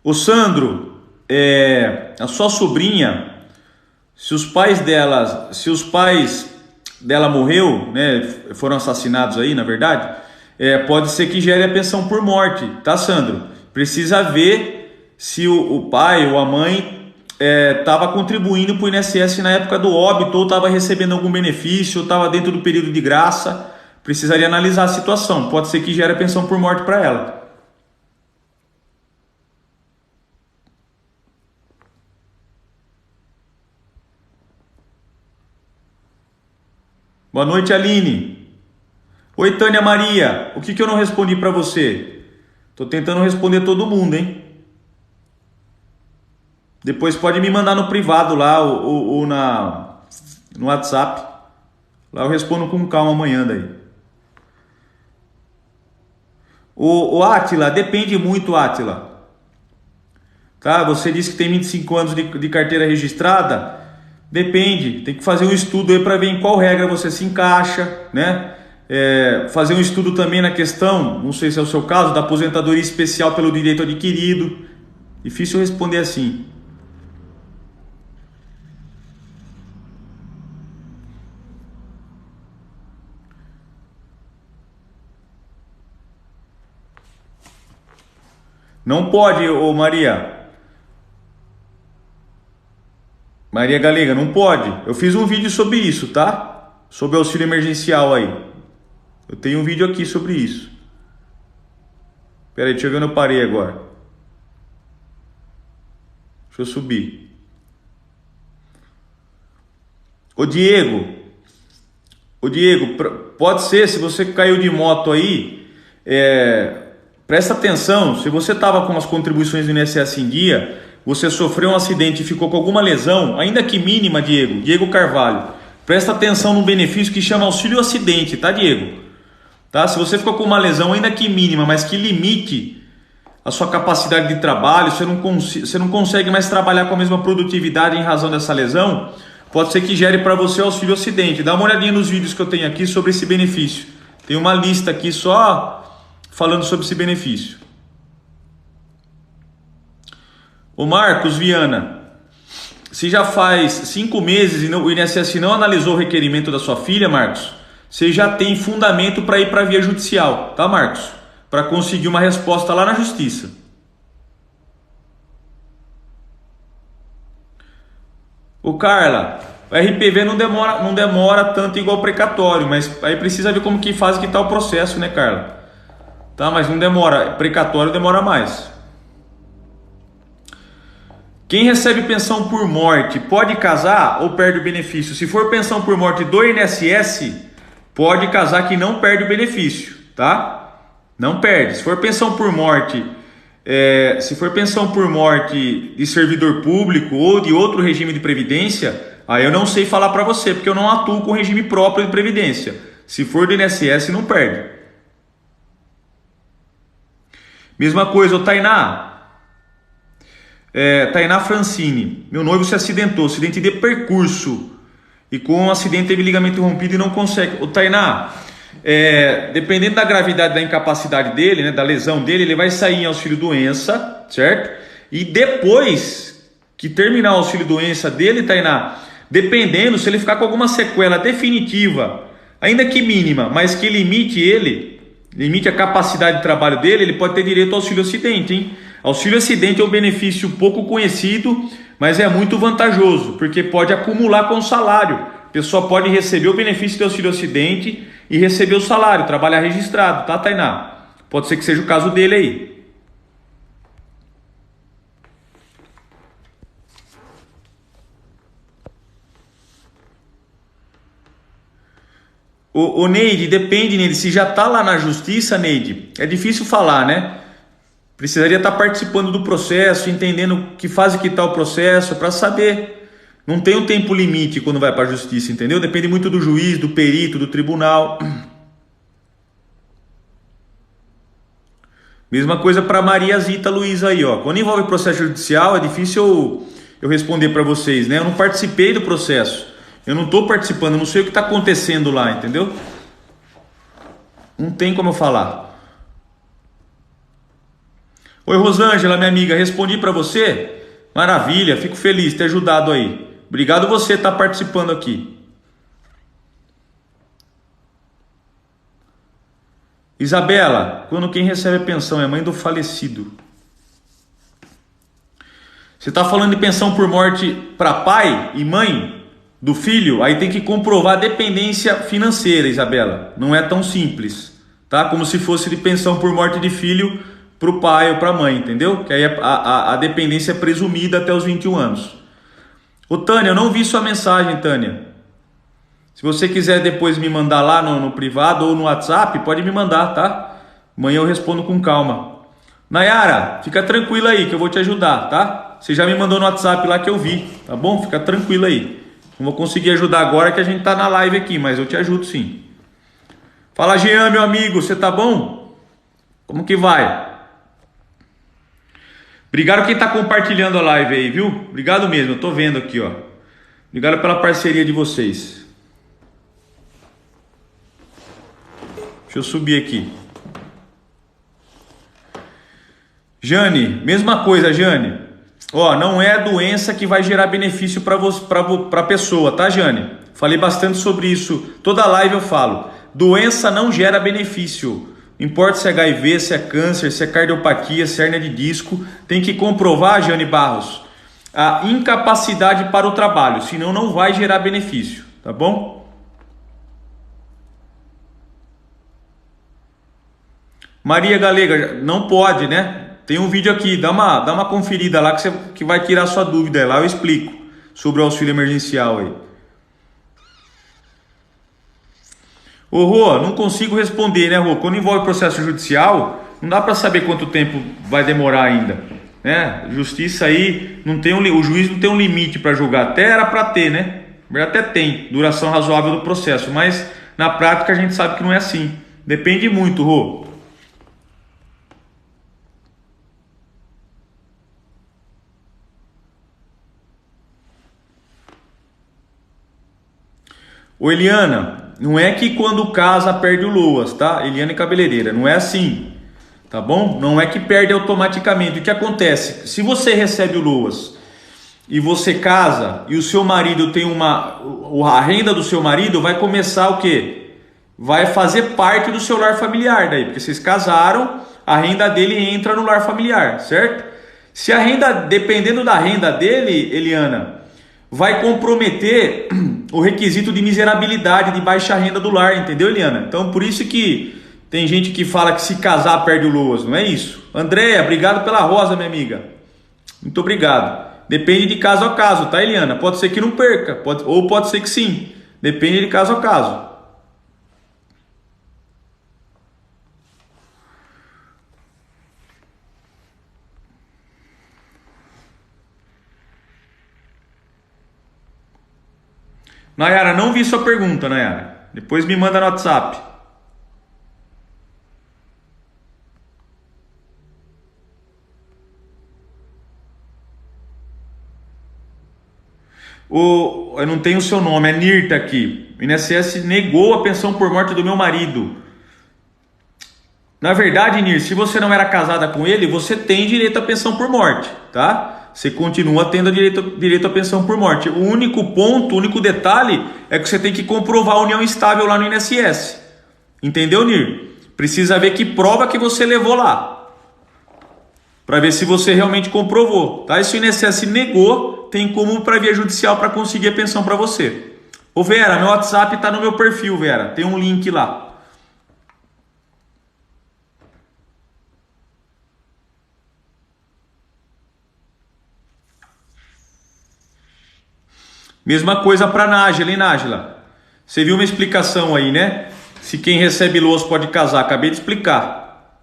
Ô Sandro, a sua sobrinha... Se os pais dela morreu, né, foram assassinados aí, na verdade, pode ser que gere a pensão por morte, tá, Sandro? Precisa ver se o pai ou a mãe estava contribuindo para o INSS na época do óbito, ou estava recebendo algum benefício, ou estava dentro do período de graça. Precisaria analisar a situação. Pode ser que gere a pensão por morte para ela. Boa noite, Aline. Oi, Tânia Maria. O que eu não respondi para você? Tô tentando responder todo mundo, hein? Depois pode me mandar no privado lá ou no WhatsApp. Lá eu respondo com calma amanhã daí. O Átila, depende muito, Átila. Tá? Você disse que tem 25 anos de carteira registrada. Depende, tem que fazer um estudo aí para ver em qual regra você se encaixa, né? Fazer um estudo também na questão, não sei se é o seu caso, da aposentadoria especial pelo direito adquirido. Difícil responder assim. Não pode, ô Maria. Maria Galega, não pode. Eu fiz um vídeo sobre isso, tá? Sobre auxílio emergencial aí. Eu tenho um vídeo aqui sobre isso. Pera aí, deixa eu ver onde eu parei agora. Deixa eu subir. Ô Diego, pode ser, se você caiu de moto aí, presta atenção, se você estava com as contribuições do INSS em dia, você sofreu um acidente e ficou com alguma lesão, ainda que mínima, Diego Carvalho, presta atenção no benefício que chama auxílio acidente, tá, Diego? Tá? Se você ficou com uma lesão, ainda que mínima, mas que limite a sua capacidade de trabalho, você não consegue mais trabalhar com a mesma produtividade em razão dessa lesão, pode ser que gere para você auxílio acidente. Dá uma olhadinha nos vídeos que eu tenho aqui sobre esse benefício. Tem uma lista aqui só falando sobre esse benefício. O Marcos Viana, se já faz 5 meses e o INSS não analisou o requerimento da sua filha, Marcos, você já tem fundamento para ir para a via judicial, tá, Marcos? Para conseguir uma resposta lá na justiça. O Carla, o RPV não demora tanto igual o precatório, mas aí precisa ver como que faz que tá o processo, né, Carla? Tá, mas não demora, precatório demora mais. Quem recebe pensão por morte pode casar ou perde o benefício? Se for pensão por morte do INSS, pode casar que não perde o benefício, tá? Não perde. Se for pensão por morte, de servidor público ou de outro regime de previdência, aí eu não sei falar para você, porque eu não atuo com regime próprio de previdência. Se for do INSS, não perde. Mesma coisa, o Tainá. Tainá Francine, meu noivo se acidentou, acidente de percurso, e com um acidente teve ligamento rompido e não consegue. O Tainá, dependendo da gravidade da incapacidade dele, né, da lesão dele, ele vai sair em auxílio doença, certo? E depois que terminar o auxílio doença dele, Tainá, Dependendo, se ele ficar com alguma sequela definitiva, ainda que mínima, mas que limite a capacidade de trabalho dele, ele pode ter direito ao auxílio acidente, hein? Auxílio acidente é um benefício pouco conhecido, mas é muito vantajoso, porque pode acumular com o salário. A pessoa pode receber o benefício do auxílio acidente e receber o salário, trabalhar registrado, tá, Tainá? Pode ser que seja o caso dele aí. O Neide, depende, Neide, se já está lá na justiça, Neide, é difícil falar, né? Precisaria estar participando do processo, entendendo que fase que está o processo, para saber. Não tem um tempo limite quando vai para a justiça, entendeu? Depende muito do juiz, do perito, do tribunal. Mesma coisa para Maria Zita Luiz aí, ó. Quando envolve processo judicial, é difícil eu responder para vocês, né? Eu não participei do processo. Eu não estou participando, eu não sei o que está acontecendo lá, entendeu? Não tem como eu falar. Oi, Rosângela, minha amiga, respondi para você? Maravilha, fico feliz de ter ajudado aí. Obrigado você estar participando aqui. Isabela, quando quem recebe a pensão é mãe do falecido. Você está falando de pensão por morte para pai e mãe do filho? Aí tem que comprovar a dependência financeira, Isabela. Não é tão simples, tá? Como se fosse de pensão por morte de filho para o pai ou para a mãe, entendeu? Que aí a dependência é presumida até os 21 anos. Ô Tânia, eu não vi sua mensagem, Tânia. Se você quiser depois me mandar lá no privado ou no WhatsApp, pode me mandar, tá? Amanhã eu respondo com calma. Nayara, fica tranquila aí que eu vou te ajudar, tá? Você já me mandou no WhatsApp lá que eu vi, tá bom? Fica tranquila aí. Não vou conseguir ajudar agora que a gente tá na live aqui, mas eu te ajudo sim. Fala, Jean, meu amigo, você tá bom? Como que vai? Obrigado quem tá compartilhando a live aí, viu? Obrigado mesmo, eu tô vendo aqui, ó. Obrigado pela parceria de vocês. Deixa eu subir aqui. Jane, mesma coisa, Jane. Ó, não é a doença que vai gerar benefício para a pessoa, tá, Jane? Falei bastante sobre isso. Toda live eu falo. Doença não gera benefício. Não importa se é HIV, se é câncer, se é cardiopatia, se é hérnia de disco. Tem que comprovar, Jane Barros, a incapacidade para o trabalho. Senão não vai gerar benefício, tá bom? Maria Galega, não pode, né? Tem um vídeo aqui, dá uma conferida lá que vai tirar sua dúvida. Lá eu explico sobre o auxílio emergencial aí. Ô Rô, não consigo responder, né, Rô? Quando envolve processo judicial, não dá para saber quanto tempo vai demorar ainda, né? Justiça aí, o juiz não tem um limite para julgar. Até era para ter, né? Até tem duração razoável do processo, mas na prática a gente sabe que não é assim. Depende muito, Rô. Ô Eliana, não é que quando casa perde o LOAS, tá? Eliana e cabeleireira, não é assim, tá bom? Não é que perde automaticamente. O que acontece? Se você recebe o LOAS e você casa e o seu marido tem a renda do seu marido vai começar o quê? Vai fazer parte do seu lar familiar daí, porque vocês casaram, a renda dele entra no lar familiar, certo? Se a renda, dependendo da renda dele, Eliana, vai comprometer o requisito de miserabilidade, de baixa renda do lar, entendeu, Eliana? Então, por isso que tem gente que fala que se casar perde o LOAS, não é isso? Andréia, obrigado pela rosa, minha amiga. Muito obrigado. Depende de caso a caso, tá, Eliana? Pode ser que não perca, ou pode ser que sim. Depende de caso a caso. Nayara, não vi sua pergunta, Nayara. Depois me manda no WhatsApp. Eu não tenho o seu nome, é Nirta aqui. O INSS negou a pensão por morte do meu marido. Na verdade, Nir, se você não era casada com ele, você tem direito à pensão por morte, tá? você continua tendo direito à pensão por morte. O único ponto, o único detalhe é que você tem que comprovar a união estável lá no INSS. Entendeu, Nir? Precisa ver que prova que você levou lá, para ver se você realmente comprovou, tá? E se o INSS negou, tem como ir para via judicial para conseguir a pensão para você. Ô Vera, meu WhatsApp tá no meu perfil, Vera, tem um link lá. Mesma coisa para Nájila, hein, Nájila? Você viu uma explicação aí, né? Se quem recebe LOAS pode casar, acabei de explicar.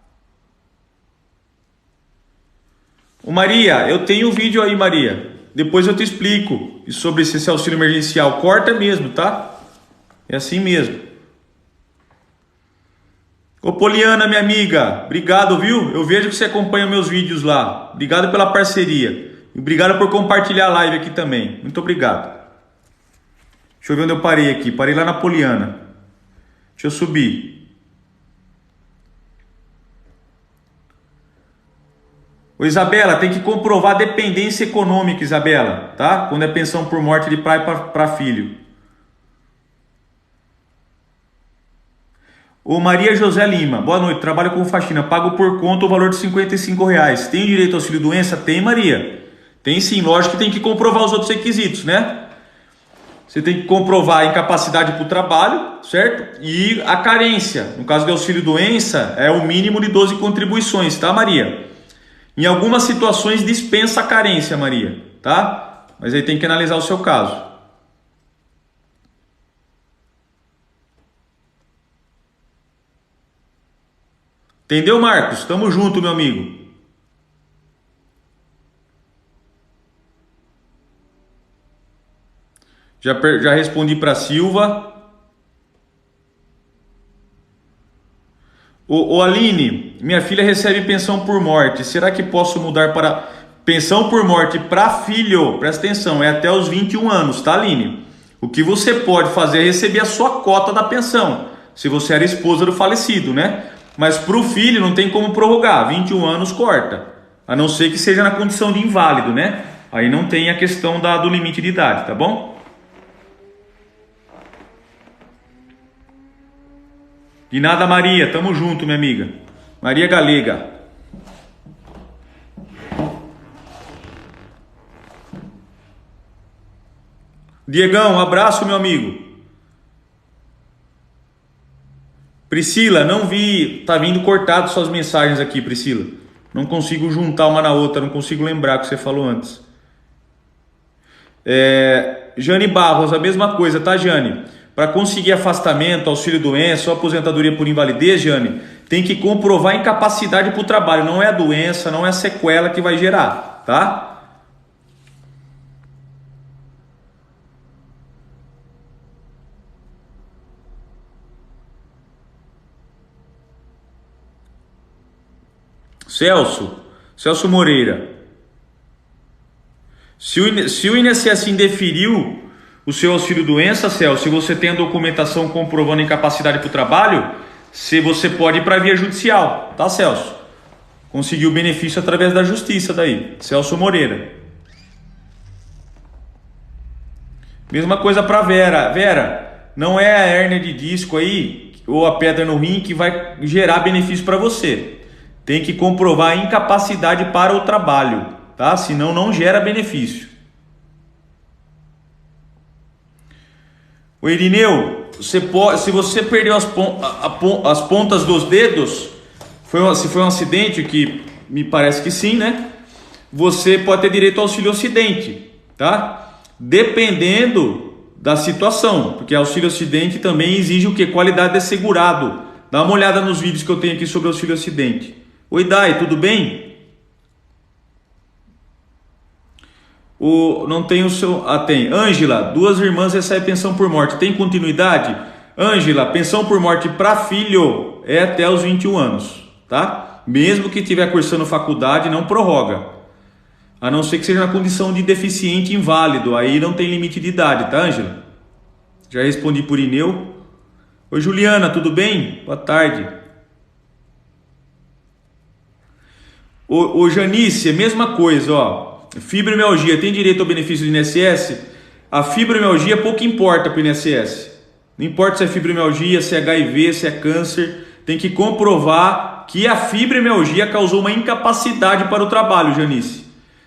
Ô Maria, eu tenho um vídeo aí, Maria. Depois eu te explico sobre esse auxílio emergencial. Corta mesmo, tá? É assim mesmo. Ô Poliana, minha amiga, obrigado, viu? Eu vejo que você acompanha meus vídeos lá. Obrigado pela parceria. E obrigado por compartilhar a live aqui também. Muito obrigado. Deixa eu ver onde eu parei aqui. Parei lá na Poliana. Deixa eu subir. Ô Isabela, tem que comprovar a dependência econômica, Isabela, tá? Quando é pensão por morte de pai para filho. Ô Maria José Lima, boa noite, trabalho com faxina, pago por conta o valor de R$ 55. Tem direito ao auxílio doença? Tem, Maria. Tem sim, lógico que tem que comprovar os outros requisitos, né? Você tem que comprovar a incapacidade para o trabalho, certo? E a carência. No caso do auxílio doença, é o mínimo de 12 contribuições, tá, Maria? Em algumas situações dispensa a carência, Maria, tá? Mas aí tem que analisar o seu caso. Entendeu, Marcos? Tamo junto, meu amigo. Já respondi para Silva. Ô Aline, minha filha recebe pensão por morte. Será que posso mudar para pensão por morte para filho? Presta atenção, é até os 21 anos, tá, Aline? O que você pode fazer é receber a sua cota da pensão, se você era esposa do falecido, né? Mas para o filho não tem como prorrogar, 21 anos corta. A não ser que seja na condição de inválido, né? Aí não tem a questão do limite de idade, tá bom? De nada, Maria. Tamo junto, minha amiga. Maria Galega. Diegão, um abraço, meu amigo. Priscila, não vi. Tá vindo cortado suas mensagens aqui, Priscila. Não consigo juntar uma na outra. Não consigo lembrar o que você falou antes. Jane Barros, a mesma coisa, tá, Jane? Para conseguir afastamento, auxílio doença ou aposentadoria por invalidez, Jane, tem que comprovar a incapacidade para o trabalho. Não é a doença, não é a sequela que vai gerar, tá? Celso Moreira. Se o INSS indeferiu o seu auxílio doença, Celso, se você tem a documentação comprovando a incapacidade para o trabalho, você pode ir para a via judicial, tá, Celso? Conseguir o benefício através da justiça daí. Celso Moreira. Mesma coisa para Vera. Vera, não é a hérnia de disco aí ou a pedra no rim que vai gerar benefício para você. Tem que comprovar a incapacidade para o trabalho, tá? Senão não gera benefício. O Irineu, se você perdeu as pontas dos dedos, se foi um acidente, que me parece que sim, né? Você pode ter direito ao auxílio acidente, tá? Dependendo da situação, porque auxílio acidente também exige o quê? Qualidade de segurado. Dá uma olhada nos vídeos que eu tenho aqui sobre auxílio acidente. Oi, Dai, tudo bem? Não tem o seu... tem. Ângela, 2 irmãs recebem pensão por morte. Tem continuidade? Ângela, pensão por morte para filho é até os 21 anos, tá? Mesmo que estiver cursando faculdade, não prorroga. A não ser que seja na condição de deficiente inválido. Aí não tem limite de idade, tá, Ângela? Já respondi por Ineu. Oi, Juliana, tudo bem? Boa tarde. Ô Janice, mesma coisa, ó. fibromialgia tem direito ao benefício do INSS? A fibromialgia pouco importa para o INSS. Não importa se é fibromialgia, se é HIV, se é câncer, tem que comprovar que a fibromialgia causou uma incapacidade para o trabalho, Janice.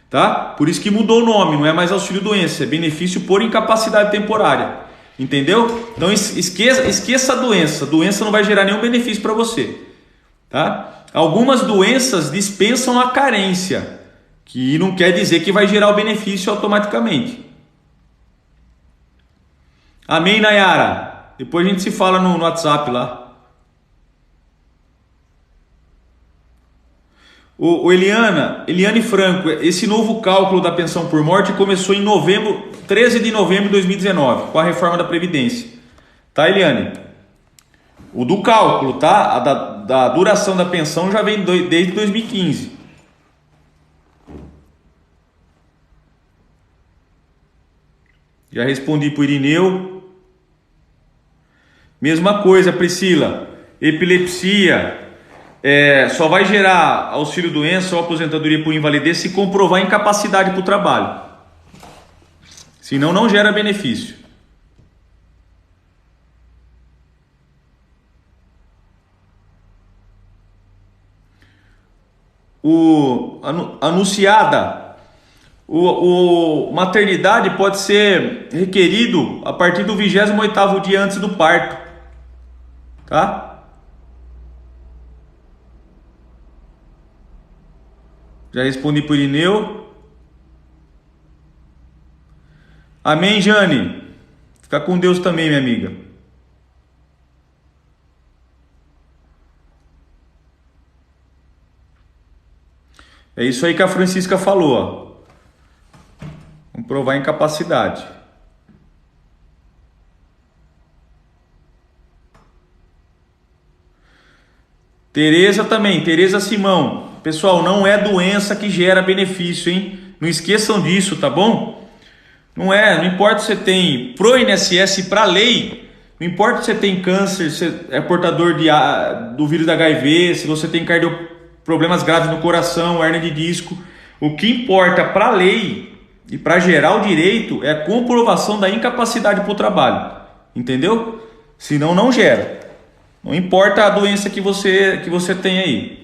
Tá? Por isso que mudou o nome, não é mais auxílio doença, é benefício por incapacidade temporária. Entendeu? Então esqueça a doença. Doença não vai gerar nenhum benefício para você. Tá? Algumas doenças dispensam a carência, que não quer dizer que vai gerar o benefício automaticamente. Amém, Nayara? Depois a gente se fala no WhatsApp lá. Eliane Franco, esse novo cálculo da pensão por morte começou em 13 de novembro de 2019, com a reforma da Previdência. Tá, Eliane? O do cálculo, tá? Da duração da pensão já vem desde 2015. Já respondi para o Irineu. Mesma coisa, Priscila. Epilepsia. Só vai gerar auxílio doença ou aposentadoria por invalidez se comprovar incapacidade para o trabalho. Senão não gera benefício. Anunciada, maternidade pode ser requerido a partir do 28º dia antes do parto. Tá? Já respondi por Irineu. Amém, Jane? Fica com Deus também, minha amiga. É isso aí que a Francisca falou, ó. Comprovar incapacidade. Tereza também, Tereza Simão. Pessoal, não é doença que gera benefício, hein? Não esqueçam disso, tá bom? Não importa se você tem pro INSS, para lei, não importa se você tem câncer, se é portador do vírus da HIV, se você tem problemas graves no coração, hernia de disco. O que importa para lei e para gerar o direito é a comprovação da incapacidade para o trabalho. Entendeu? Senão não gera. Não importa a doença que você tem aí.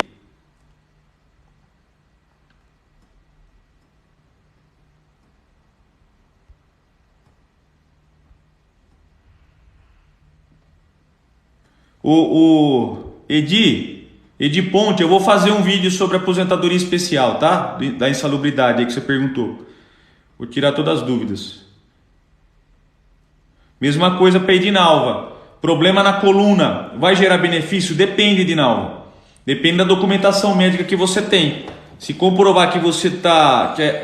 O Edi Ponte, eu vou fazer um vídeo sobre aposentadoria especial, tá? Da insalubridade aí que você perguntou. Vou tirar todas as dúvidas. Mesma coisa para Edinalva. Problema na coluna, vai gerar benefício? Depende, Edinalva. Depende da documentação médica que você tem. Se comprovar que você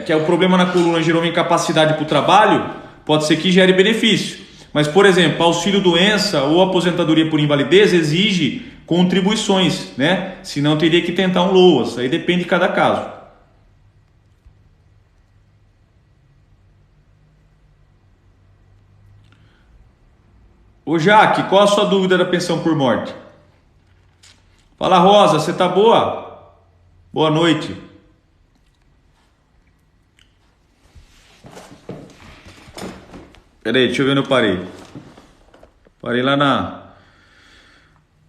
que o problema na coluna gerou uma incapacidade para o trabalho, pode ser que gere benefício. Mas, por exemplo, auxílio doença ou aposentadoria por invalidez exige contribuições, né? Senão teria que tentar um LOAS. Aí depende de cada caso. Ô Jaque, qual a sua dúvida da pensão por morte? Fala, Rosa, você tá boa? Boa noite. Peraí, deixa eu ver onde eu parei. Parei lá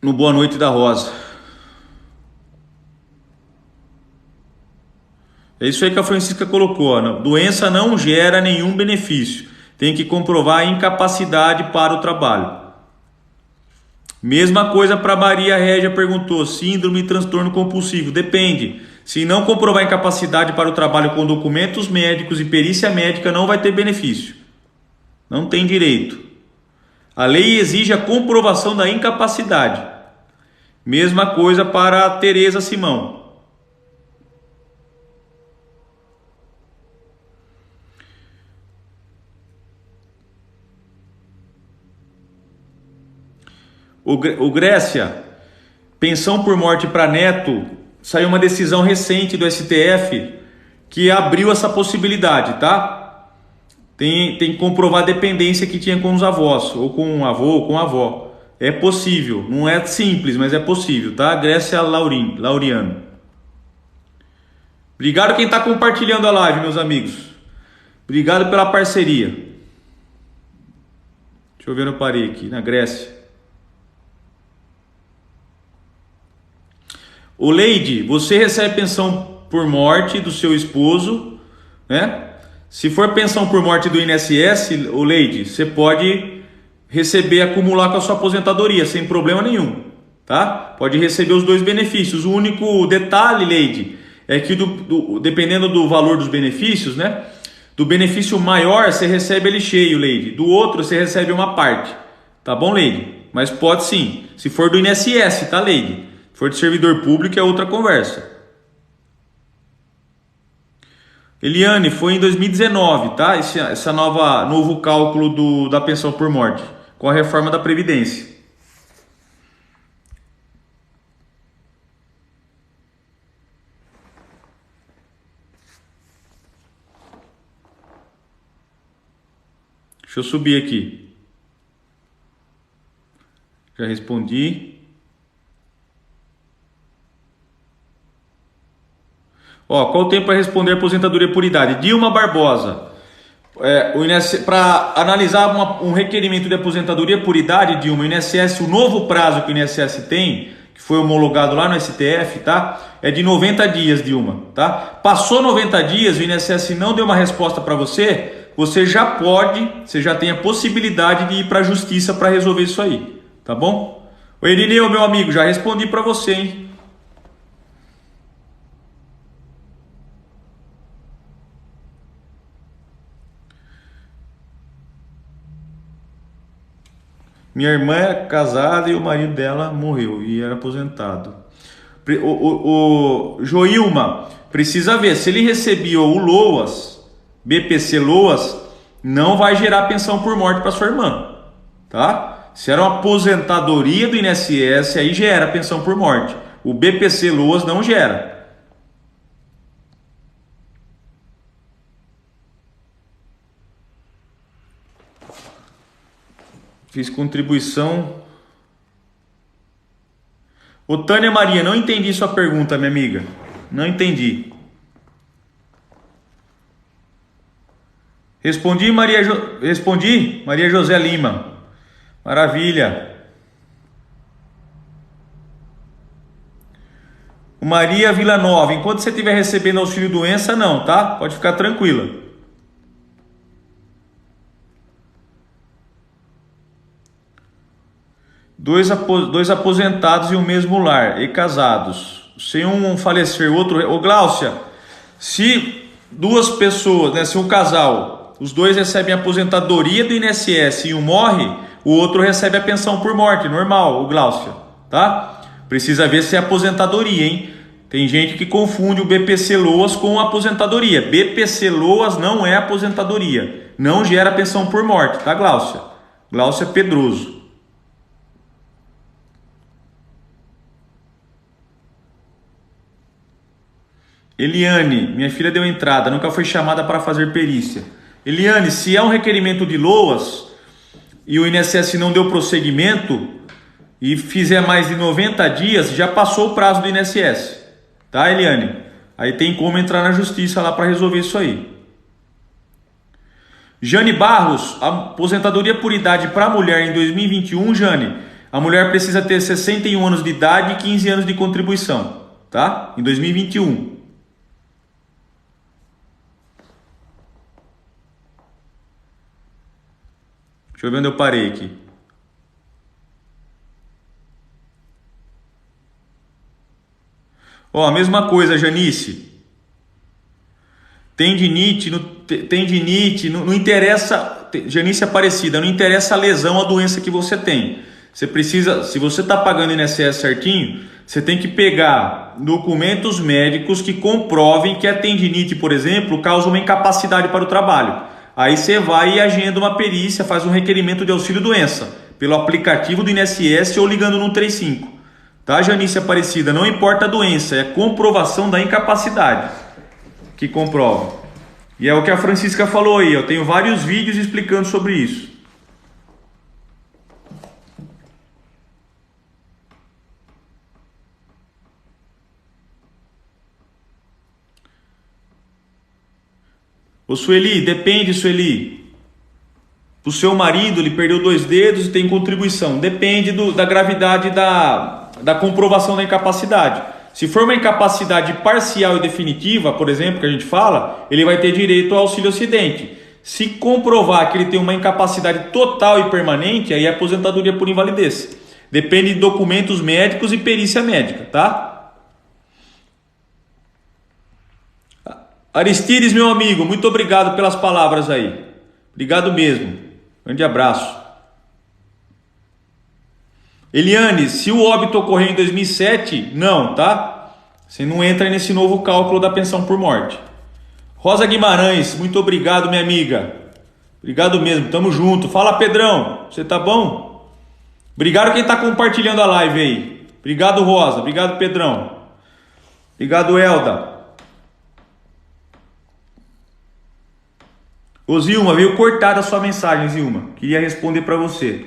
no Boa Noite da Rosa. É isso aí que a Francisca colocou, ó. Doença não gera nenhum benefício. Tem que comprovar a incapacidade para o trabalho. Mesma coisa para Maria Régia perguntou. Síndrome e transtorno compulsivo. Depende. Se não comprovar incapacidade para o trabalho com documentos médicos e perícia médica, não vai ter benefício. Não tem direito. A lei exige a comprovação da incapacidade. Mesma coisa para a Tereza Simão. O Grécia, pensão por morte para neto, saiu uma decisão recente do STF que abriu essa possibilidade, tá? Tem que comprovar a dependência que tinha com os avós, ou com um avô, ou com a avó. É possível, não é simples, mas é possível, tá? Grécia Lauriano. Obrigado quem está compartilhando a live, meus amigos. Obrigado pela parceria. Deixa eu ver, eu parei aqui, na Grécia. Ô Leide, você recebe pensão por morte do seu esposo, né? Se for pensão por morte do INSS, ô Leide, você pode receber, acumular com a sua aposentadoria, sem problema nenhum, tá? Pode receber os dois benefícios. O único detalhe, Leide, é que dependendo do valor dos benefícios, né? Do benefício maior, você recebe ele cheio, Leide. Do outro, você recebe uma parte. Tá bom, Leide? Mas pode sim. Se for do INSS, tá, Leide? Se for de servidor público, é outra conversa. Eliane, foi em 2019, tá? Essa novo cálculo da pensão por morte, com a reforma da Previdência. Deixa eu subir aqui. Já respondi. Ó, qual o tempo para responder aposentadoria por idade? Dilma Barbosa. Para analisar um requerimento de aposentadoria por idade, Dilma, o INSS, o novo prazo que o INSS tem, que foi homologado lá no STF, tá? É de 90 dias, Dilma, tá? Passou 90 dias, o INSS não deu uma resposta para você, você já tem a possibilidade de ir para a justiça para resolver isso aí, tá bom? Ô Irineu, meu amigo, já respondi para você, hein? Minha irmã é casada e o marido dela morreu e era aposentado. O Joilma, precisa ver, se ele recebia o LOAS, BPC LOAS, não vai gerar pensão por morte para sua irmã, tá? Se era uma aposentadoria do INSS, aí gera pensão por morte. O BPC LOAS não gera. Fiz contribuição. Ô Tânia Maria, não entendi sua pergunta, minha amiga. Não entendi. Respondi, Maria José Lima. Maravilha. O Maria Villanova, enquanto você estiver recebendo auxílio doença, não, tá? Pode ficar tranquila. Dois aposentados em um mesmo lar e casados. Se um falecer, o outro... Ô Gláucia, se duas pessoas, né, se um casal, os dois recebem a aposentadoria do INSS e um morre, o outro recebe a pensão por morte, normal, ô Gláucia, tá? Precisa ver se é aposentadoria, hein? Tem gente que confunde o BPC LOAS com aposentadoria. BPC LOAS não é aposentadoria, não gera pensão por morte, tá, Gláucia? Gláucia Pedroso. Eliane, minha filha deu entrada, nunca foi chamada para fazer perícia. Eliane, se é um requerimento de LOAS e o INSS não deu prosseguimento e fizer mais de 90 dias, já passou o prazo do INSS. Tá, Eliane? Aí tem como entrar na justiça lá para resolver isso aí. Jane Barros, aposentadoria por idade para mulher em 2021, Jane. A mulher precisa ter 61 anos de idade e 15 anos de contribuição, tá? Em 2021. Deixa eu ver onde eu parei aqui. Ó, a mesma coisa, Janice. Tendinite, não interessa, Janice Aparecida, não interessa a lesão, a doença que você tem. Você precisa, se você está pagando INSS certinho, você tem que pegar documentos médicos que comprovem que a tendinite, por exemplo, causa uma incapacidade para o trabalho. Aí você vai e agenda uma perícia, faz um requerimento de auxílio-doença pelo aplicativo do INSS ou ligando no 135. Tá, Janice Aparecida? Não importa a doença, é a comprovação da incapacidade que comprova. E é o que a Francisca falou aí, eu tenho vários vídeos explicando sobre isso. Ô Sueli, depende, Sueli. O seu marido, ele perdeu 2 dedos e tem contribuição. Depende da gravidade da comprovação da incapacidade. Se for uma incapacidade parcial e definitiva, por exemplo, que a gente fala, ele vai ter direito ao auxílio acidente. Se comprovar que ele tem uma incapacidade total e permanente, aí é aposentadoria por invalidez. Depende de documentos médicos e perícia médica, tá? Aristides, meu amigo, muito obrigado pelas palavras aí. Obrigado mesmo. Grande abraço. Eliane, se o óbito ocorreu em 2007, não, tá? Você não entra nesse novo cálculo da pensão por morte. Rosa Guimarães, muito obrigado, minha amiga. Obrigado mesmo, tamo junto. Fala, Pedrão, você tá bom? Obrigado quem tá compartilhando a live aí. Obrigado, Rosa. Obrigado, Pedrão. Obrigado, Elda. Ô, Zilma, veio cortada a sua mensagem, Zilma. Queria responder para você.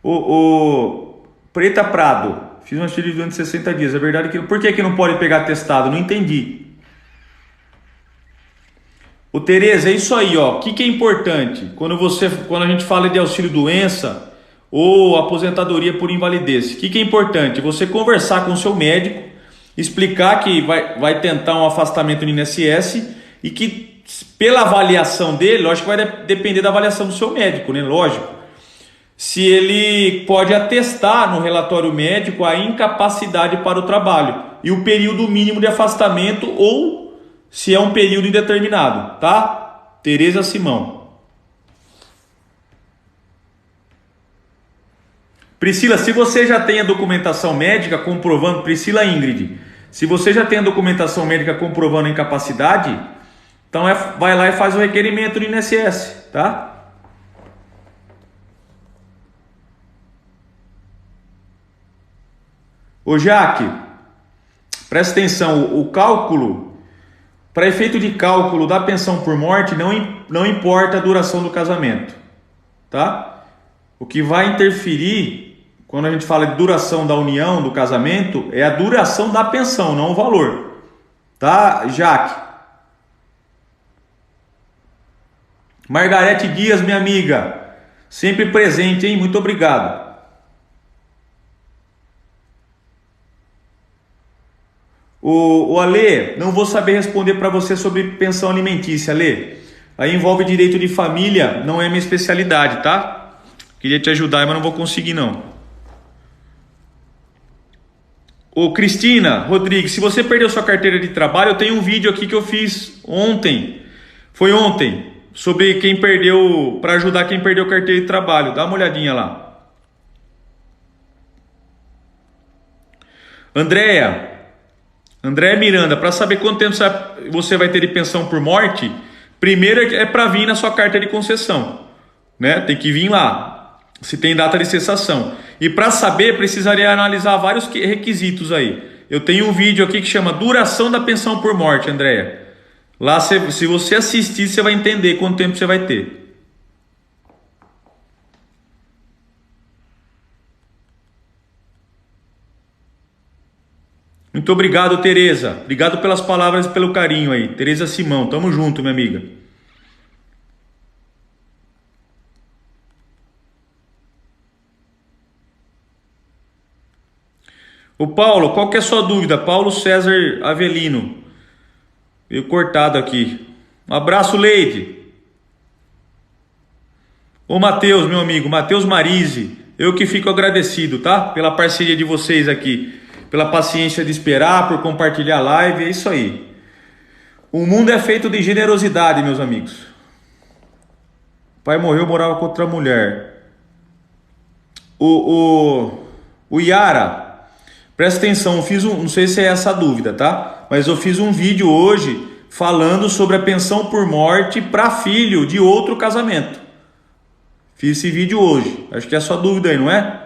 Ô, Preta Prado, fiz uma atividade durante 60 dias. É verdade que... Por que não pode pegar testado? Não entendi. Ô, Tereza, é isso aí, ó. O que é importante? Quando a gente fala de auxílio doença ou aposentadoria por invalidez, o que é importante? Você conversar com o seu médico, explicar que vai tentar um afastamento no INSS e que pela avaliação dele, lógico que vai depender da avaliação do seu médico, né? Lógico. Se ele pode atestar no relatório médico a incapacidade para o trabalho e o período mínimo de afastamento ou se é um período indeterminado, tá? Tereza Simão. Priscila, se você já tem a documentação médica comprovando, Priscila Ingrid, se você já tem a documentação médica comprovando a incapacidade, então vai lá e faz o requerimento do INSS, tá? Ô Jaque, presta atenção, o cálculo, para efeito de cálculo da pensão por morte, não importa a duração do casamento, tá? O que vai interferir, quando a gente fala de duração da união, do casamento, é a duração da pensão, não o valor, tá, Jaque? Margarete Dias, minha amiga, sempre presente, hein? Muito obrigado. O Ale, não vou saber responder para você sobre pensão alimentícia, Ale. Aí envolve direito de família, não é minha especialidade, tá? Queria te ajudar, mas não vou conseguir não. Ô Cristina Rodrigues, se você perdeu sua carteira de trabalho, eu tenho um vídeo aqui que eu fiz ontem. Foi ontem, sobre quem perdeu, para ajudar quem perdeu carteira de trabalho. Dá uma olhadinha lá. Andréia Miranda, para saber quanto tempo você vai ter de pensão por morte, primeiro é para vir na sua carta de concessão, né? Tem que vir lá, se tem data de cessação. E para saber, precisaria analisar vários requisitos aí. Eu tenho um vídeo aqui que chama Duração da Pensão por Morte, Andréia. Lá, se você assistir, você vai entender quanto tempo você vai ter. Muito obrigado, Tereza. Obrigado pelas palavras e pelo carinho aí. Tereza Simão, tamo junto, minha amiga. Ô Paulo, qual que é a sua dúvida? Paulo César Avelino. Veio cortado aqui. Um abraço, Leide. Ô Matheus, meu amigo, Matheus Marise. Eu que fico agradecido, tá? Pela parceria de vocês aqui. Pela paciência de esperar, por compartilhar a live, é isso aí. O mundo é feito de generosidade, meus amigos. O pai morreu, morava com outra mulher. O Yara, presta atenção, eu fiz não sei se é essa a dúvida, tá? Mas eu fiz um vídeo hoje falando sobre a pensão por morte para filho de outro casamento. Fiz esse vídeo hoje. Acho que é a sua dúvida aí, não é?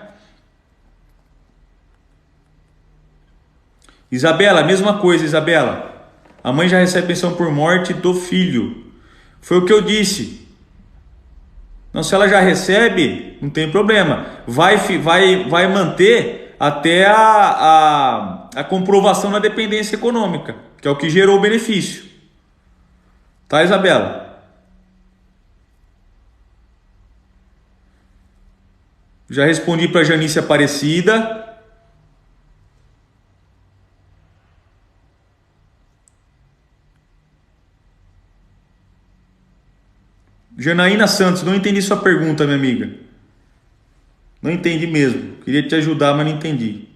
Isabela, mesma coisa, Isabela. A mãe já recebe pensão por morte do filho. Foi o que eu disse. Não, se ela já recebe, não tem problema. Vai manter até a a comprovação da dependência econômica, que é o que gerou o benefício. Tá, Isabela? Já respondi para Janice Aparecida. Janaína Santos, não entendi sua pergunta, minha amiga. Não entendi mesmo. Queria te ajudar, mas não entendi.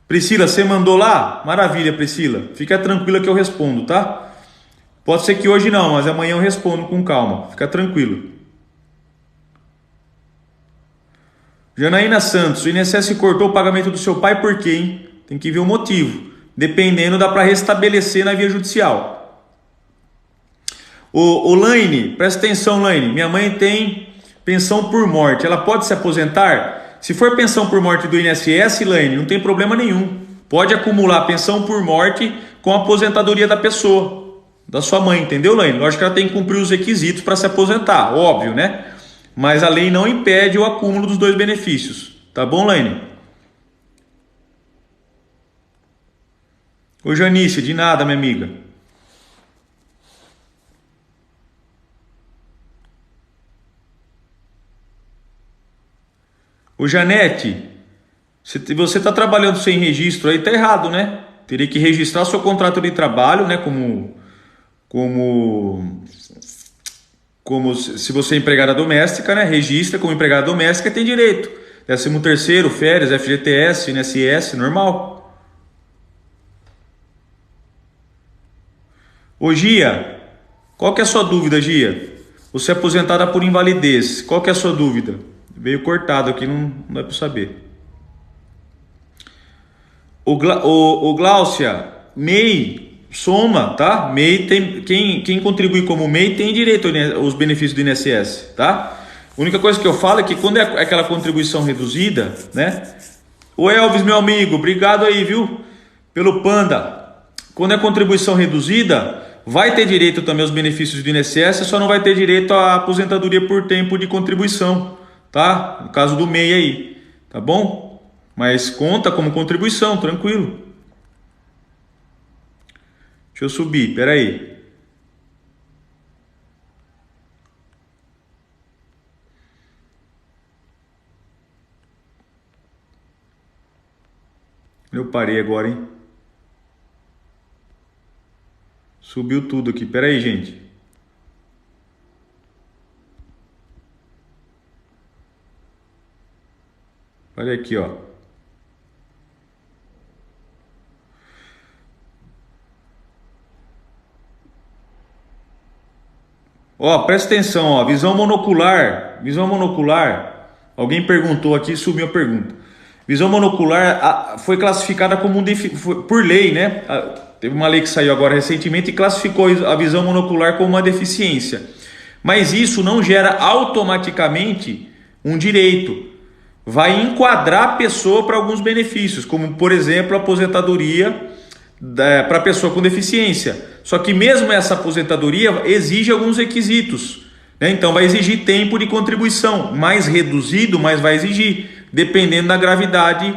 Priscila, você mandou lá? Maravilha, Priscila. Fica tranquila que eu respondo, tá? Pode ser que hoje não, mas amanhã eu respondo com calma. Fica tranquilo. Janaína Santos, o INSS cortou o pagamento do seu pai por quê, hein? Tem que ver o motivo. Dependendo, dá para restabelecer na via judicial. Ô Laine, presta atenção, Laine. Minha mãe tem pensão por morte. Ela pode se aposentar? Se for pensão por morte do INSS, Laine, não tem problema nenhum. Pode acumular pensão por morte com a aposentadoria da pessoa, da sua mãe, entendeu, Laine? Lógico que ela tem que cumprir os requisitos para se aposentar, óbvio, né? Mas a lei não impede o acúmulo dos dois benefícios. Tá bom, Laine? Ô Janice, de nada, minha amiga. Ô Janete, se você está trabalhando sem registro aí, tá errado, né? Teria que registrar seu contrato de trabalho, né? Como se você é empregada doméstica, né? Registra como empregada doméstica, tem direito. 13º, férias, FGTS, INSS, normal. Ô Gia, qual que é a sua dúvida, Gia? Você é aposentada por invalidez, qual que é a sua dúvida? Veio cortado aqui, não dá para saber. O Gláucia, MEI, soma, tá? MEI tem, quem contribui como MEI tem direito aos benefícios do INSS, tá? A única coisa que eu falo é que quando é aquela contribuição reduzida, né? O Elvis, meu amigo, obrigado aí, viu? Pelo Panda. Quando é contribuição reduzida, vai ter direito também aos benefícios do INSS, só não vai ter direito à aposentadoria por tempo de contribuição, tá? No caso do MEI aí, tá bom? Mas conta como contribuição, tranquilo. Deixa eu subir, peraí. Eu parei agora, hein? Subiu tudo aqui, peraí, gente. Olha aqui, ó. Ó, presta atenção, ó, visão monocular. Alguém perguntou aqui, subiu a pergunta. Visão monocular foi classificada como por lei, né? Teve uma lei que saiu agora recentemente e classificou a visão monocular como uma deficiência. Mas isso não gera automaticamente um direito. Vai enquadrar a pessoa para alguns benefícios, como por exemplo a aposentadoria para pessoa com deficiência. Só que mesmo essa aposentadoria exige alguns requisitos, né? Então vai exigir tempo de contribuição, mais reduzido, mas vai exigir, dependendo da gravidade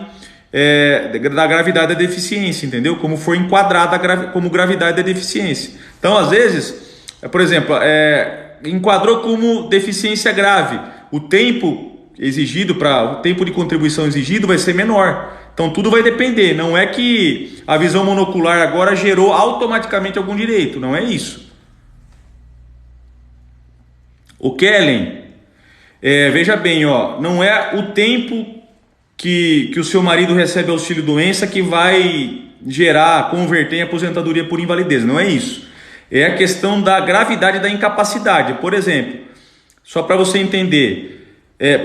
da deficiência, entendeu? Como for enquadrada como gravidade da deficiência. Então, às vezes, por exemplo, enquadrou como deficiência grave, o tempo de contribuição exigido vai ser menor. Então tudo vai depender, não é que a visão monocular agora gerou automaticamente algum direito, não é isso. O Kellen, veja bem, ó, não é o tempo que o seu marido recebe auxílio doença que vai converter em aposentadoria por invalidez, não é isso. É a questão da gravidade da incapacidade. Por exemplo, só para você entender,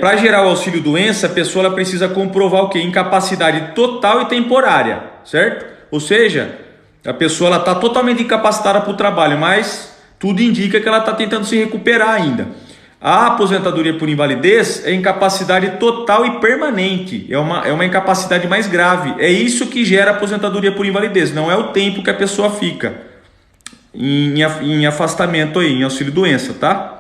para gerar o auxílio doença, a pessoa ela precisa comprovar o quê? Incapacidade total e temporária, certo? Ou seja, a pessoa está totalmente incapacitada para o trabalho, mas tudo indica que ela está tentando se recuperar ainda. A aposentadoria por invalidez é incapacidade total e permanente, é uma incapacidade mais grave. É isso que gera aposentadoria por invalidez, não é o tempo que a pessoa fica em afastamento aí, em auxílio-doença, tá?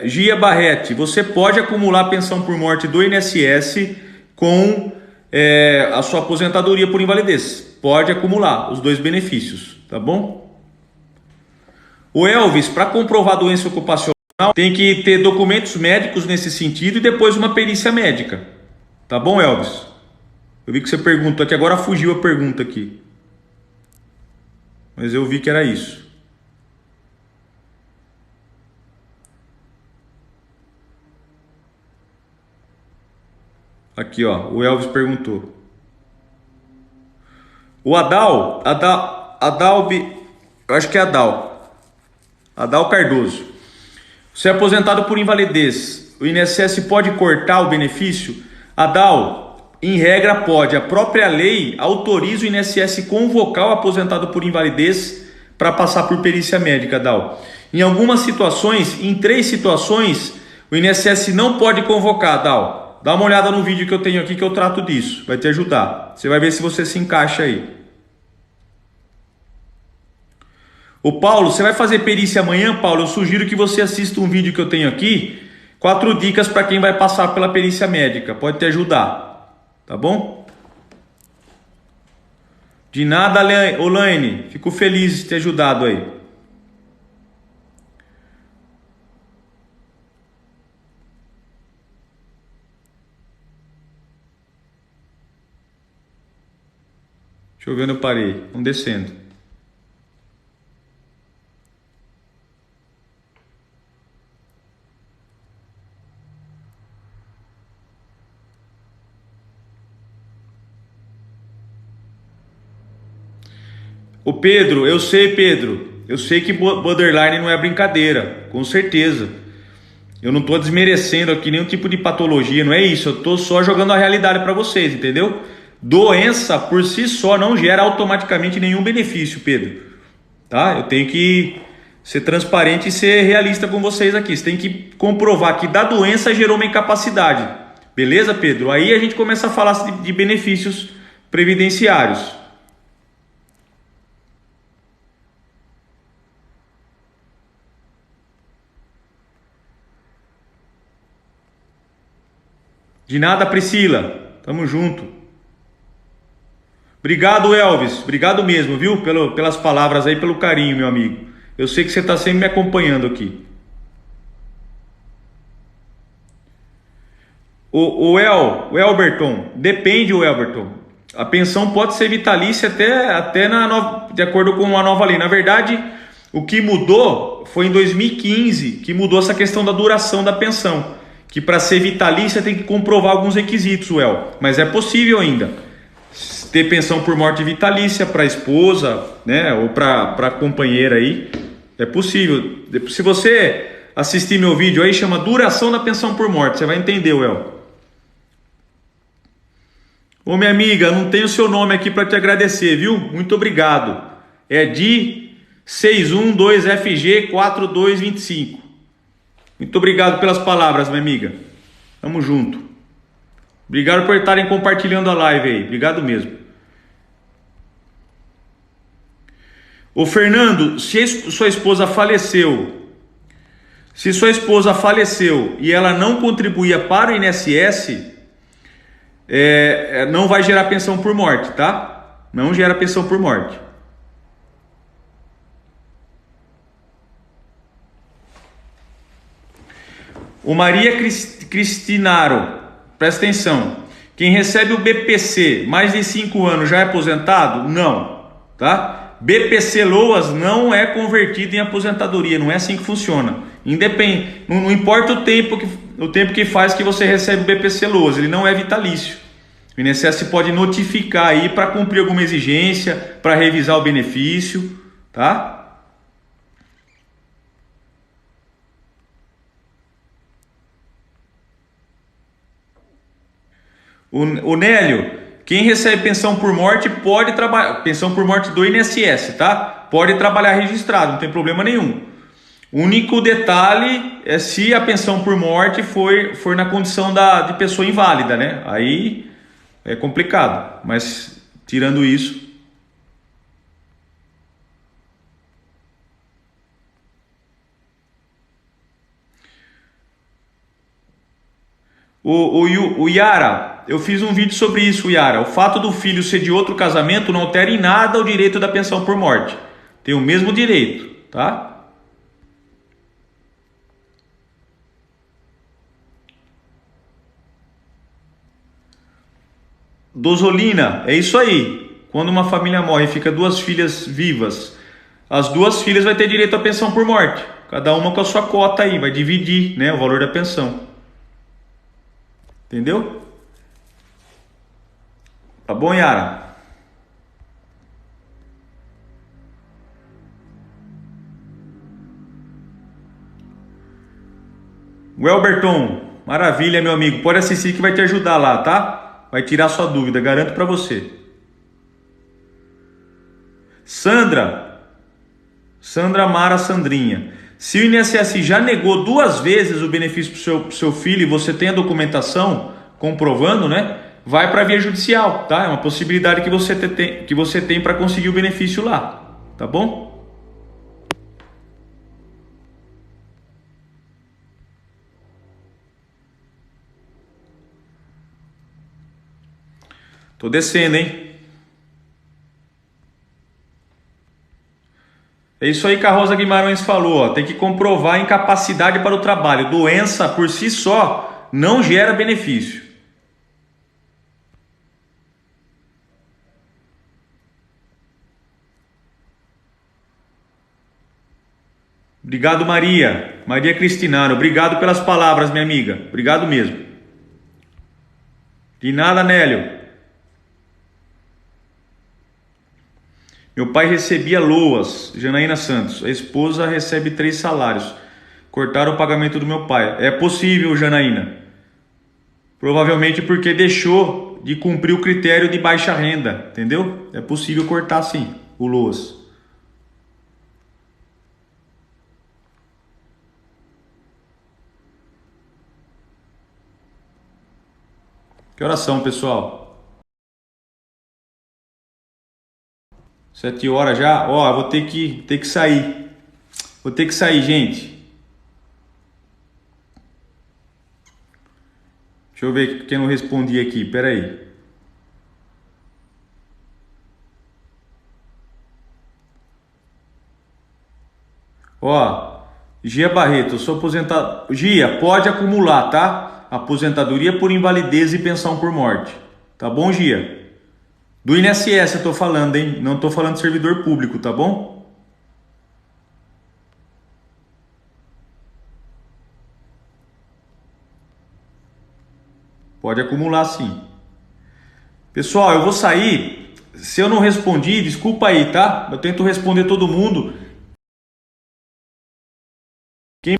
Gia Barretti, você pode acumular pensão por morte do INSS com a sua aposentadoria por invalidez. Pode acumular os dois benefícios, tá bom? O Elvis, para comprovar doença ocupacional, tem que ter documentos médicos nesse sentido e depois uma perícia médica. Tá bom, Elvis? Eu vi que você perguntou aqui, agora fugiu a pergunta aqui. Mas eu vi que era isso. Aqui, ó, o Elvis perguntou. O Adalbi, eu acho que é Adal Cardoso. Você é aposentado por invalidez, o INSS pode cortar o benefício? Adal, em regra pode. A própria lei autoriza o INSS convocar o aposentado por invalidez para passar por perícia médica, Adal. Em algumas situações, em 3 situações, o INSS não pode convocar, Adal. Dá uma olhada no vídeo que eu tenho aqui que eu trato disso, vai te ajudar. Você vai ver se você se encaixa aí. O Paulo, você vai fazer perícia amanhã, Paulo? Eu sugiro que você assista um vídeo que eu tenho aqui, 4 dicas para quem vai passar pela perícia médica, pode te ajudar, tá bom? De nada, Olaine, fico feliz de ter ajudado aí. Deixa eu ver onde eu parei, vamos descendo. O Pedro, eu sei que borderline não é brincadeira, com certeza. Eu não estou desmerecendo aqui nenhum tipo de patologia, não é isso. Eu estou só jogando a realidade para vocês, entendeu? Doença por si só não gera automaticamente nenhum benefício, Pedro. Tá? Eu tenho que ser transparente e ser realista com vocês aqui. Você tem que comprovar que da doença gerou uma incapacidade. Beleza, Pedro? Aí a gente começa a falar de benefícios previdenciários. De nada, Priscila. Tamo junto. Obrigado, Elvis. Obrigado mesmo, viu? Pelas palavras aí, pelo carinho, meu amigo. Eu sei que você está sempre me acompanhando aqui. O Elberton. Depende, o Elberton. A pensão pode ser vitalícia até de acordo com uma nova lei. Na verdade, o que mudou foi em 2015 que mudou essa questão da duração da pensão. Que para ser vitalícia tem que comprovar alguns requisitos, mas é possível ainda ter pensão por morte vitalícia para a esposa, né, ou para a companheira aí, é possível. Se você assistir meu vídeo aí, chama duração da pensão por morte, você vai entender, Ô minha amiga, não tenho seu nome aqui para te agradecer, viu? Muito obrigado. É de 612FG4225. Muito obrigado pelas palavras, minha amiga. Tamo junto. Obrigado por estarem compartilhando a live aí. Obrigado mesmo. Ô Fernando, se sua esposa faleceu, e ela não contribuía para o INSS, não vai gerar pensão por morte, tá? Não gera pensão por morte. O Maria Cristinaro, presta atenção. Quem recebe o BPC mais de 5 anos já é aposentado? Não, tá? BPC Loas não é convertido em aposentadoria, não é assim que funciona. Independe, não importa o tempo que faz que você recebe o BPC Loas, ele não é vitalício. O INSS pode notificar aí para cumprir alguma exigência, para revisar o benefício, tá? O Nélio, quem recebe pensão por morte pode trabalhar, pensão por morte do INSS, tá? Pode trabalhar registrado, não tem problema nenhum. O único detalhe é se a pensão por morte for na condição de pessoa inválida, né? Aí é complicado, mas tirando isso. O Yara, eu fiz um vídeo sobre isso, Yara. O fato do filho ser de outro casamento não altera em nada o direito da pensão por morte. Tem o mesmo direito, tá? Dozolina, é isso aí. Quando uma família morre e fica duas filhas vivas, as duas filhas vão ter direito à pensão por morte. Cada uma com a sua cota aí, vai dividir, né, o valor da pensão. Entendeu? Tá bom, Yara? Welberton, maravilha, meu amigo. Pode assistir que vai te ajudar lá, tá? Vai tirar sua dúvida, garanto pra você. Sandra Mara Sandrinha. Se o INSS já negou 2 vezes o benefício pro seu filho e você tem a documentação comprovando, né? Vai para via judicial, tá? É uma possibilidade que você tem para conseguir o benefício lá, tá bom? Tô descendo, hein? É isso aí que a Rosa Guimarães falou, ó. Tem que comprovar a incapacidade para o trabalho. Doença por si só não gera benefício. Obrigado, Maria. Maria Cristinaro. Obrigado pelas palavras, minha amiga. Obrigado mesmo. De nada, Nélio. Meu pai recebia loas, Janaína Santos. A esposa recebe 3 salários. Cortaram o pagamento do meu pai. É possível, Janaína. Provavelmente porque deixou de cumprir o critério de baixa renda. Entendeu? É possível cortar sim o loas. Que horas são, pessoal? 7 horas já? Ó, vou ter que sair. Vou ter que sair, gente. Deixa eu ver quem não respondi aqui. Pera aí. Ó, Gia Barreto, eu sou aposentado. Gia, pode acumular, tá? Aposentadoria por invalidez e pensão por morte. Tá bom, Gia? Do INSS eu tô falando, hein? Não tô falando de servidor público, tá bom? Pode acumular sim. Pessoal, eu vou sair. Se eu não respondi, desculpa aí, tá? Eu tento responder todo mundo. Quem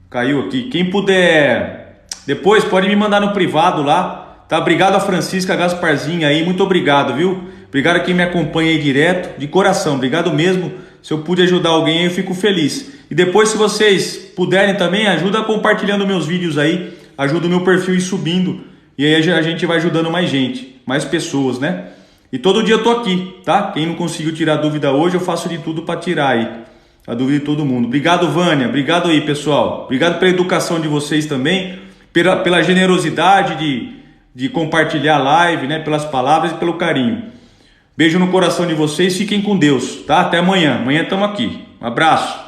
caiu aqui, quem puder, depois pode me mandar no privado lá, tá? Obrigado a Francisca Gasparzinha aí, muito obrigado, viu? Obrigado a quem me acompanha aí direto, de coração, obrigado mesmo. Se eu pude ajudar alguém aí, eu fico feliz. E depois, se vocês puderem também, ajuda compartilhando meus vídeos aí, ajuda o meu perfil a ir subindo. E aí a gente vai ajudando mais gente, mais pessoas, né? E todo dia eu tô aqui, tá? Quem não conseguiu tirar dúvida hoje, eu faço de tudo para tirar aí a dúvida de todo mundo. Obrigado, Vânia. Obrigado aí, pessoal. Obrigado pela educação de vocês também, pela generosidade de compartilhar a live, né? Pelas palavras e pelo carinho. Beijo no coração de vocês. Fiquem com Deus, tá? Até amanhã. Amanhã estamos aqui. Um abraço.